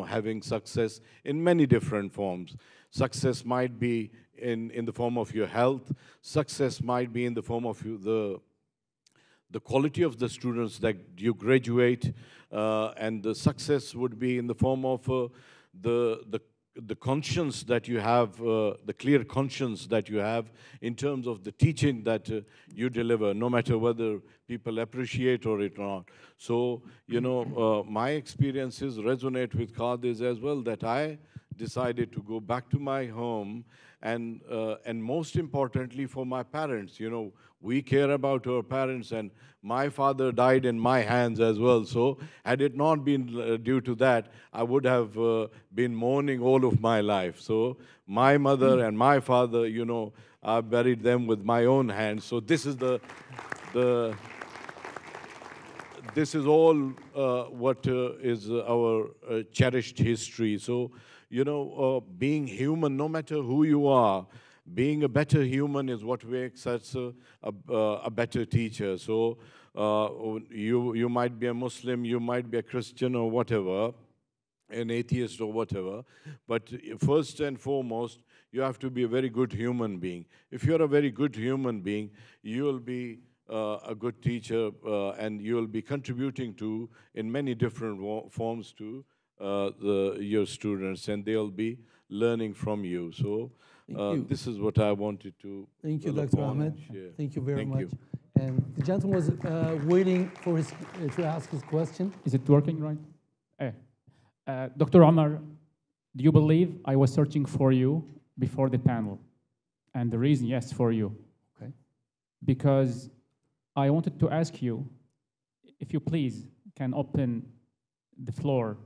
Speaker 8: having success in many different forms. Success might be in the form of your health. Success might be in the form of the quality of the students that you graduate, and the success would be in the form of the conscience that you have, the clear conscience that you have in terms of the teaching that you deliver, no matter whether people appreciate or not. So, my experiences resonate with Kader's as well, that I decided to go back to my home, and most importantly for my parents. We care about our parents, and my father died in my hands as well. So had it not been due to that, I would have been mourning all of my life. So my mother and my father, I buried them with my own hands. So this is this is all what is our cherished history. So, being human, no matter who you are, being a better human is what makes us a better teacher. So you might be a Muslim, you might be a Christian or whatever, an atheist or whatever, but first and foremost, you have to be a very good human being. If you're a very good human being, you will be a good teacher, and you will be contributing to, in many different forms, to your students, and they'll be learning from you. So this is what I wanted to
Speaker 2: Thank you, Dr. Ahmed. Thank you very much. And the gentleman was waiting for to ask his question.
Speaker 15: Is it working right? Dr. Ömer, do you believe I was searching for you before the panel? And the reason, yes, for you.
Speaker 2: Okay.
Speaker 15: Because I wanted to ask you, if you please can open the floor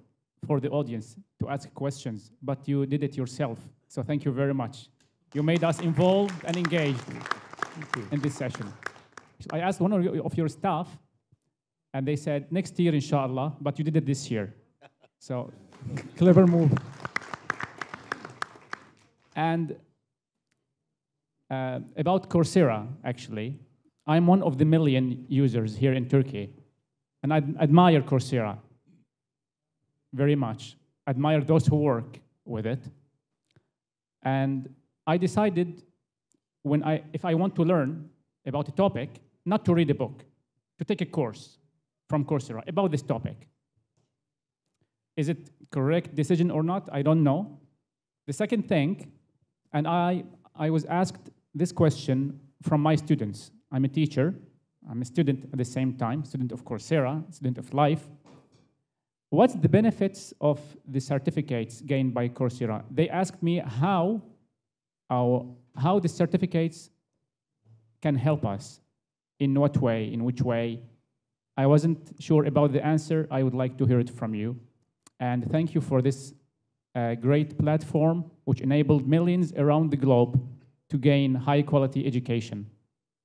Speaker 15: for the audience to ask questions, but you did it yourself. So thank you very much. You made us involved and engaged in this session. I asked one of your staff, and they said, next year, inshallah, but you did it this year. So, clever move. And about Coursera, actually, I'm one of the million users here in Turkey, and I admire Coursera very much. Admire those who work with it. And I decided if I want to learn about a topic, not to read a book, to take a course from Coursera about this topic. Is it correct decision or not? I don't know. The second thing, and I was asked this question from my students. I'm a teacher. I'm a student at the same time, student of Coursera, student of life. What's the benefits of the certificates gained by Coursera? They asked me how the certificates can help us. In what way, in which way? I wasn't sure about the answer. I would like to hear it from you. And thank you for this great platform, which enabled millions around the globe to gain high-quality education.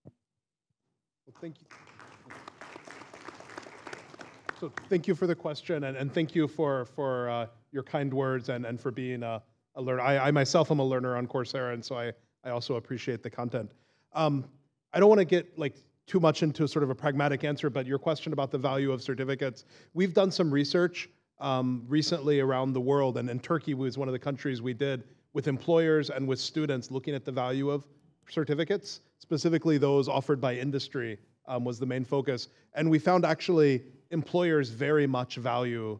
Speaker 6: Well, thank you. So thank you for the question, and thank you for your kind words and for being a learner. I myself am a learner on Coursera, and so I also appreciate the content. I don't want to get too much into sort of a pragmatic answer, but your question about the value of certificates, we've done some research recently around the world, and Turkey was one of the countries we did with employers and with students looking at the value of certificates, specifically those offered by industry was the main focus. And we found actually employers very much value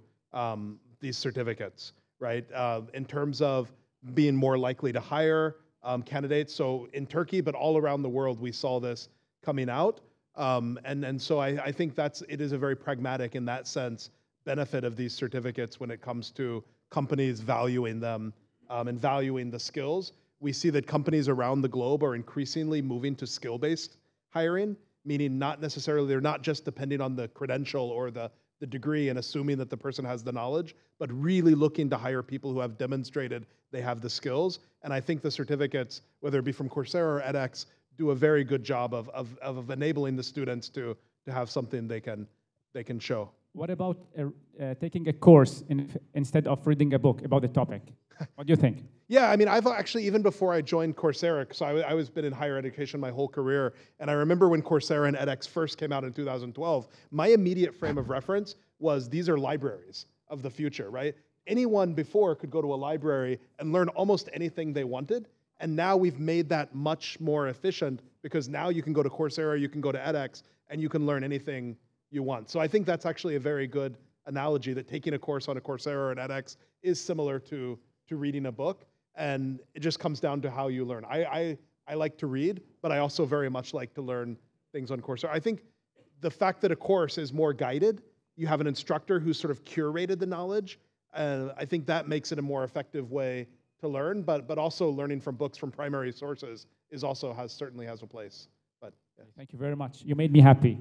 Speaker 6: these certificates, right? In terms of being more likely to hire candidates. So in Turkey, but all around the world, we saw this coming out. And so I think it is a very pragmatic, in that sense, benefit of these certificates when it comes to companies valuing them and valuing the skills. We see that companies around the globe are increasingly moving to skill-based hiring, meaning they're not just depending on the credential or the degree and assuming that the person has the knowledge, but really looking to hire people who have demonstrated they have the skills. And I think the certificates, whether it be from Coursera or edX, do a very good job of enabling the students to have something they can show.
Speaker 15: What about taking a course instead of reading a book about the topic? What do you think?
Speaker 6: Yeah, I mean, I've actually, even before I joined Coursera, so I was been in higher education my whole career, and I remember when Coursera and edX first came out in 2012, my immediate frame of reference was these are libraries of the future, right? Anyone before could go to a library and learn almost anything they wanted, and now we've made that much more efficient because now you can go to Coursera, you can go to edX, and you can learn anything you want. So I think that's actually a very good analogy, that taking a course on a Coursera or an edX is similar to reading a book, and it just comes down to how you learn. I like to read, but I also very much like to learn things on Coursera. I think the fact that a course is more guided, you have an instructor who's sort of curated the knowledge, I think that makes it a more effective way to learn, but also learning from books from primary sources certainly has a place. But yeah.
Speaker 15: Thank you very much. You made me happy.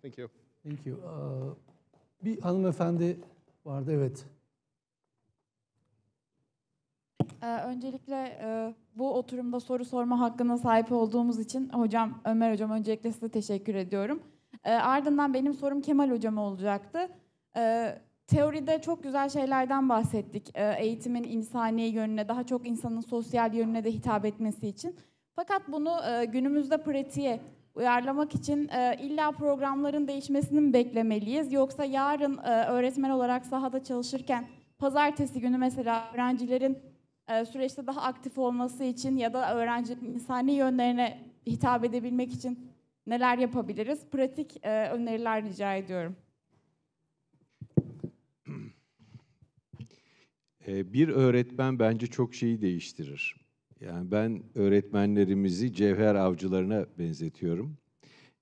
Speaker 6: Thank you.
Speaker 2: Thank you. Bir hanımefendi vardı, evet.
Speaker 16: Öncelikle bu oturumda soru sorma hakkına sahip olduğumuz için Ömer hocam öncelikle size teşekkür ediyorum. Ardından benim sorum Kemal hocama olacaktı. Teoride çok güzel şeylerden bahsettik. Eğitimin insani yönüne, daha çok insanın sosyal yönüne de hitap etmesi için. Fakat bunu günümüzde pratiğe uyarlamak için illa programların değişmesini mi beklemeliyiz? Yoksa yarın öğretmen olarak sahada çalışırken pazartesi günü mesela öğrencilerin süreçte daha aktif olması için ya da öğrencinin insani yönlerine hitap edebilmek için neler yapabiliriz? Pratik öneriler rica ediyorum.
Speaker 13: Bir öğretmen bence çok şeyi değiştirir. Yani ben öğretmenlerimizi cevher avcılarına benzetiyorum.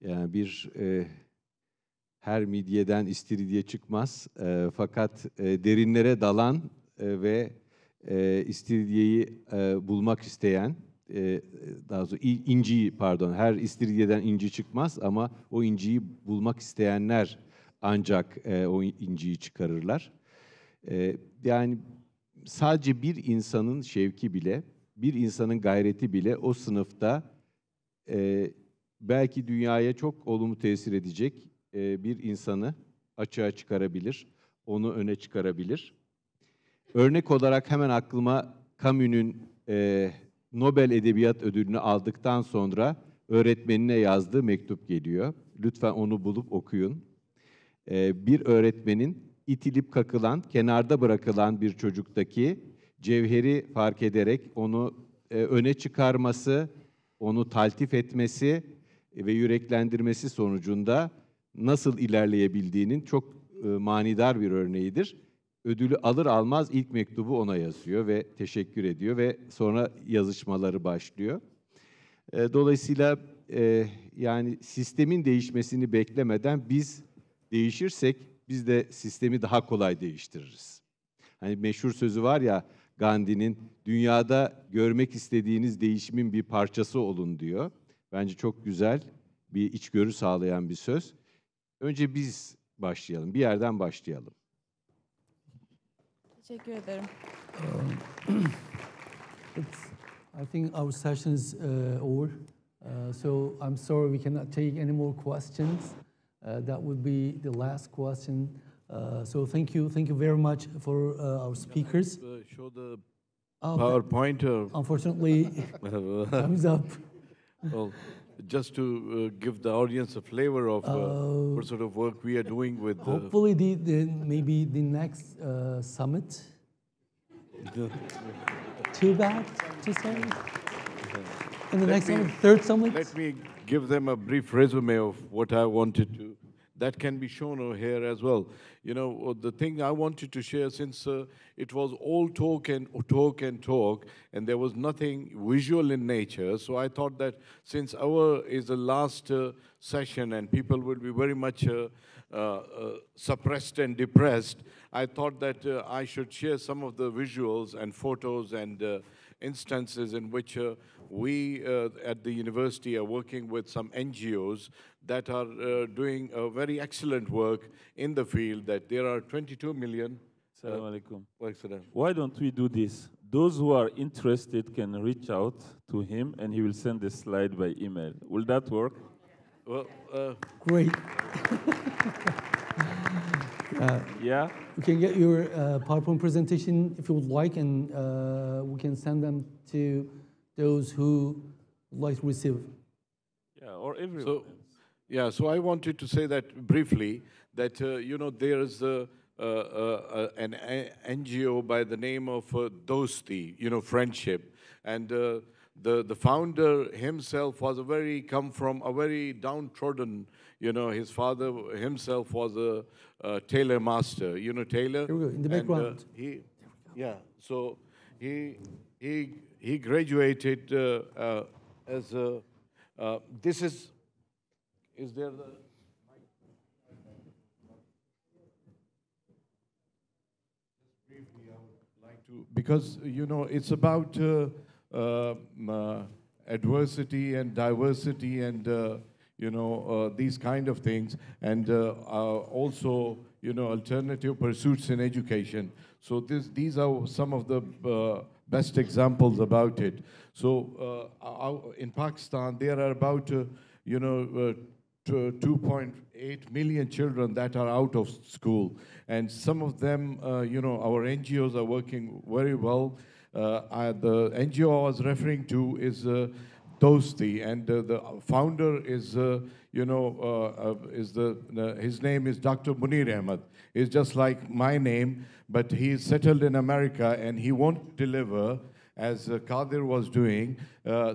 Speaker 13: Yani her midyeden istiridye çıkmaz. Fakat derinlere dalan ve istiridyeyi bulmak isteyen, daha doğrusu her istiridyeden inci çıkmaz ama o inciyi bulmak isteyenler ancak o inciyi çıkarırlar. Yani sadece bir insanın şevki bile, bir insanın gayreti bile o sınıfta belki dünyaya çok olumlu tesir edecek bir insanı açığa çıkarabilir, onu öne çıkarabilir. Örnek olarak hemen aklıma Camus'un Nobel Edebiyat Ödülünü aldıktan sonra öğretmenine yazdığı mektup geliyor. Lütfen onu bulup okuyun. Bir öğretmenin itilip kakılan, kenarda bırakılan bir çocuktaki cevheri fark ederek onu öne çıkarması, onu taltif etmesi ve yüreklendirmesi sonucunda nasıl ilerleyebildiğinin çok manidar bir örneğidir. Ödülü alır almaz ilk mektubu ona yazıyor ve teşekkür ediyor ve sonra yazışmaları başlıyor. Dolayısıyla yani sistemin değişmesini beklemeden biz değişirsek biz de sistemi daha kolay değiştiririz. Hani meşhur sözü var ya Gandhi'nin, dünyada görmek istediğiniz değişimin bir parçası olun diyor. Bence çok güzel bir içgörü sağlayan bir söz. Önce biz başlayalım, bir yerden başlayalım.
Speaker 16: Teşekkür ederim.
Speaker 2: I think our session is over. So I'm sorry we cannot take any more questions. That would be the last question. So thank you very much for our speakers.
Speaker 8: Show the PowerPoint.
Speaker 2: Unfortunately, thumbs up.
Speaker 8: Well, just to give the audience a flavor of what sort of work we are doing with.
Speaker 2: Hopefully, maybe the next summit. Too bad to say. In the next summit, third summit.
Speaker 8: Let me give them a brief resume of what I wanted to that can be shown over here as well. You know, the thing I wanted to share, since it was all talk and talk and talk, and there was nothing visual in nature, so I thought that since our is the last session and people will be very much suppressed and depressed, I thought that I should share some of the visuals and photos and instances in which we at the university are working with some NGOs that are doing a very excellent work in the field, that there are 22 million.
Speaker 12: Assalamu alaikum. Why don't we do this? Those who are interested can reach out to him and he will send the slide by email. Will that work?
Speaker 8: Well,
Speaker 2: Great.
Speaker 12: Yeah?
Speaker 2: We can get your PowerPoint presentation if you would like, and we can send them to those who would like to receive.
Speaker 12: Yeah, or everyone.
Speaker 8: So, yeah, so I wanted to say that briefly, that, you know, there's an NGO by the name of Dosti, you know, friendship. And the founder himself was come from a very downtrodden, you know, his father himself was a tailor master, you know, tailor.
Speaker 2: Here we go, in the background.
Speaker 8: So he graduated as a, is there the, because, you know, it's about adversity and diversity and, you know, these kind of things, and also, you know, alternative pursuits in education. So these are some of the best examples about it. So in Pakistan, there are about, you know, 2.8 million children that are out of school. And some of them, you know, our NGOs are working very well. The NGO I was referring to is Dosti, and the founder is, you know, his name is Dr. Munir Ahmad. It's just like my name, but he's settled in America, and he won't deliver as Kader was doing.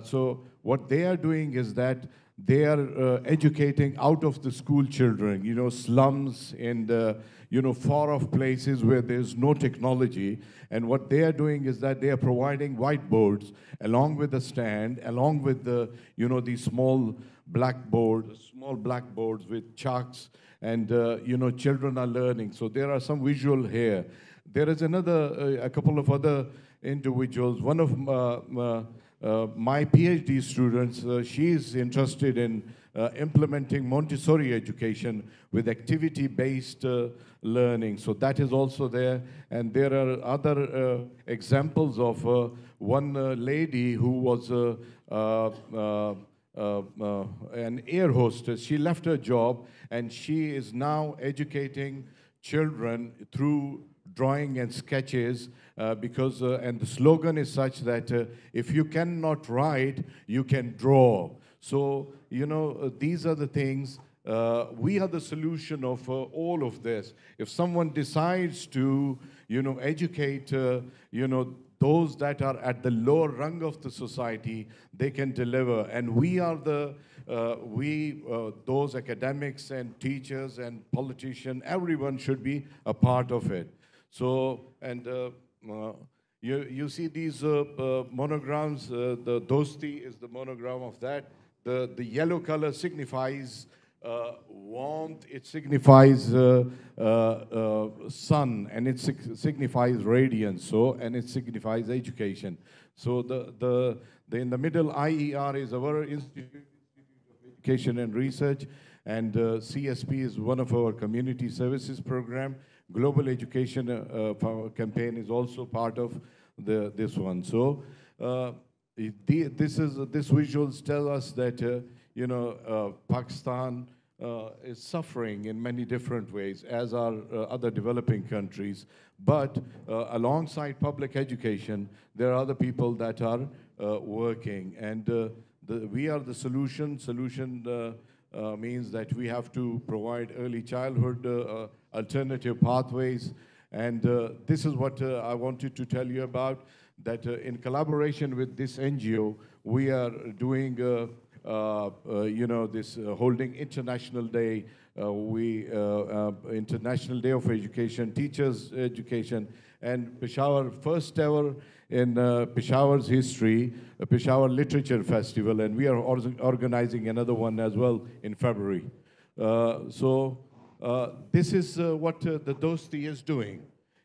Speaker 8: So what they are doing is that they are educating out of the school children, you know, slums and, you know, far off places where there's no technology. And what they are doing is that they are providing whiteboards along with the stand, along with the, you know, these small blackboards with chalks, and, you know, children are learning. So there are some visual here. There is a couple of other individuals. One of my PhD students, she is interested in implementing Montessori education with activity-based learning. So that is also there. And there are other examples of one lady who was an air hostess. She left her job, and she is now educating children through drawing and sketches, because, and the slogan is such that if you cannot write, you can draw. So, you know, these are the things, we are the solution of all of this. If someone decides to, you know, educate, you know, those that are at the lower rung of the society, they can deliver. And we are the, those academics and teachers and politicians, everyone should be a part of it. So, and you see these monograms, the Dosti is the monogram of that. The yellow color signifies warmth, it signifies sun, and it signifies radiance, so, and it signifies education. So in the middle, IER is our Institute of Education and Research, and CSP is one of our community services program. Global Education Campaign is also part of this one. So these visuals tell us that you know, Pakistan is suffering in many different ways, as are other developing countries. But alongside public education, there are other people that are working, and we are the solution. Solution means that we have to provide early childhood alternative pathways, and this is what I wanted to tell you about, that in collaboration with this NGO, we are doing, you know, this holding International Day International Day of Education, Teachers Education, and Peshawar, first ever in Peshawar's history, a Peshawar Literature Festival, and we are organizing another one as well in February. This is what the Dosti is doing.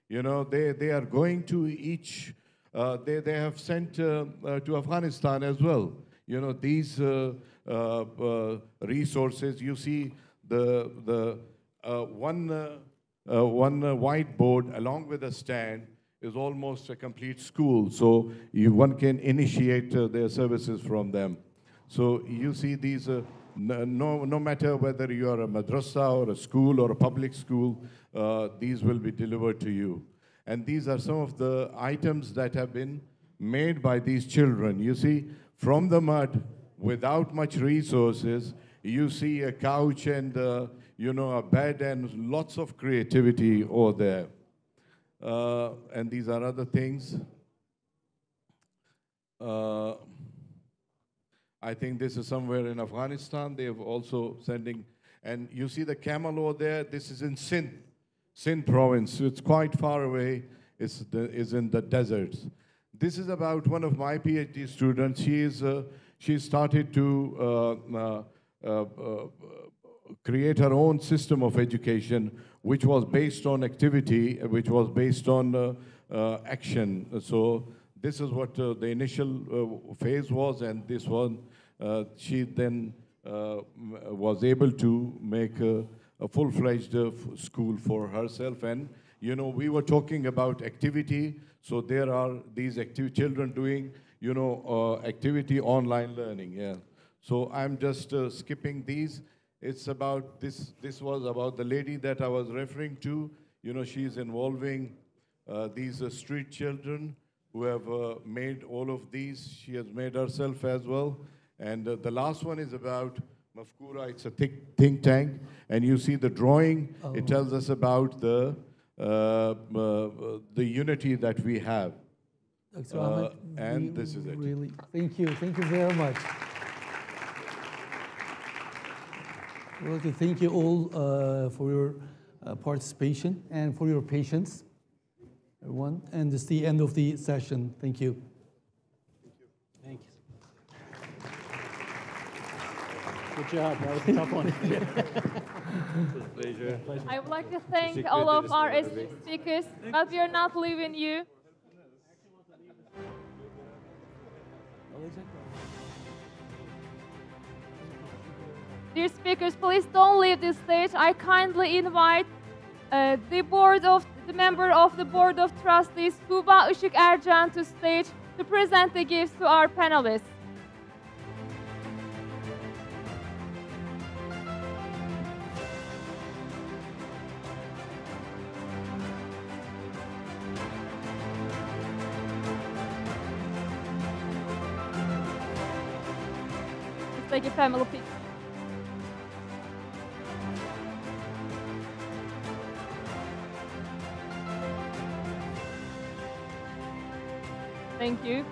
Speaker 8: You know, they are going to each, they have sent to Afghanistan as well. You know, these resources, you see the one whiteboard along with a stand is almost a complete school. So one can initiate their services from them. So you see these, no matter whether you are a madrasa or a school or a public school, these will be delivered to you. And these are some of the items that have been made by these children. You see, from the mud, without much resources, you see a couch and you know, a bed and lots of creativity over there. And these are other things. I think this is somewhere in Afghanistan. They have also sending, and you see the camel over there. This is in Sindh province. So it's quite far away. It's in the deserts. This is about one of my PhD students. She started to create her own system of education, which was based on activity, which was based on action. So this is what the initial phase was, and this one, she then was able to make a full-fledged school for herself. And, you know, we were talking about activity, so there are these children doing, you know, activity online learning, yeah. So I'm just skipping these. It's about, this was about the lady that I was referring to. You know, she's involving these street children who have made all of these. She has made herself as well. And the last one is about Mafkura. It's a think tank. And you see the drawing. Oh. It tells us about the unity that we have.
Speaker 2: Dr. Ahmad,
Speaker 8: and this is it.
Speaker 2: Really, thank you very much. I'd like to thank you all for your participation and for your patience, everyone. And this is the end of the session. Thank you.
Speaker 3: Thank you. Good job. That was a tough one.
Speaker 8: Pleasure.
Speaker 1: I would like to thank all of our esteemed speakers, but we are not leaving you. Dear speakers, please don't leave this stage. I kindly invite the member of the Board of Trustees, Tuğba Işık Ercan, to stage to present the gifts to our panelists. Let's take a family picture. Thank you.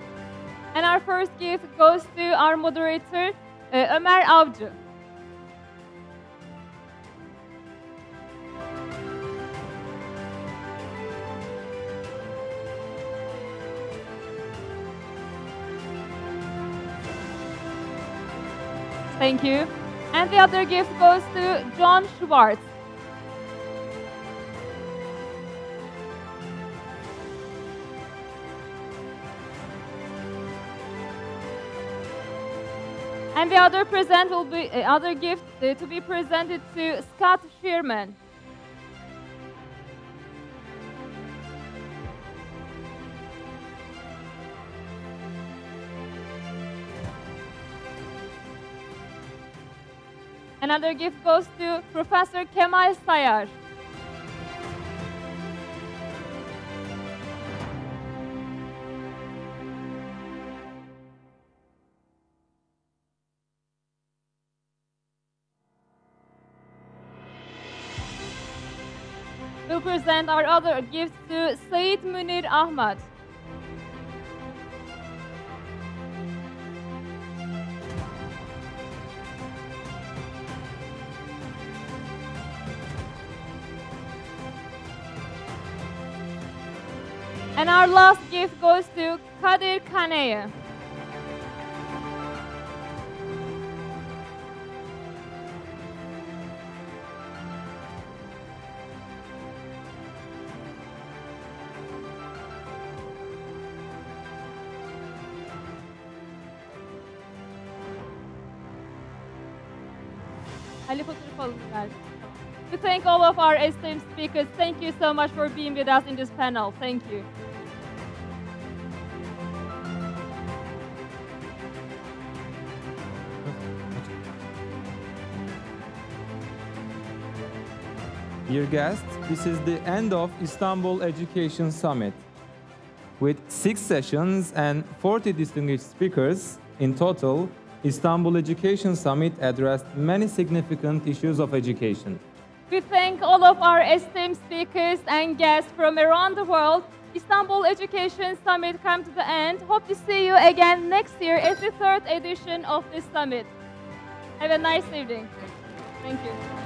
Speaker 1: And our first gift goes to our moderator, Ömer Avcı. Thank you. And the other gift goes to John Schwartz. And the other gift to be presented to Scott Shireman. Another gift goes to Professor Kemal Sayar. We'll present our other gifts to Syed, Munir, Ahmad. And our last gift goes to Kader Kaneye. We thank all of our esteemed speakers. Thank you so much for being with us in this panel. Thank you.
Speaker 17: Dear guests, this is the end of Istanbul Education Summit. With 6 sessions and 40 distinguished speakers, in total, Istanbul Education Summit addressed many significant issues of education.
Speaker 1: We thank all of our esteemed speakers and guests from around the world. Istanbul Education Summit come to the end. Hope to see you again next year at the 3rd edition of this summit. Have a nice evening. Thank you.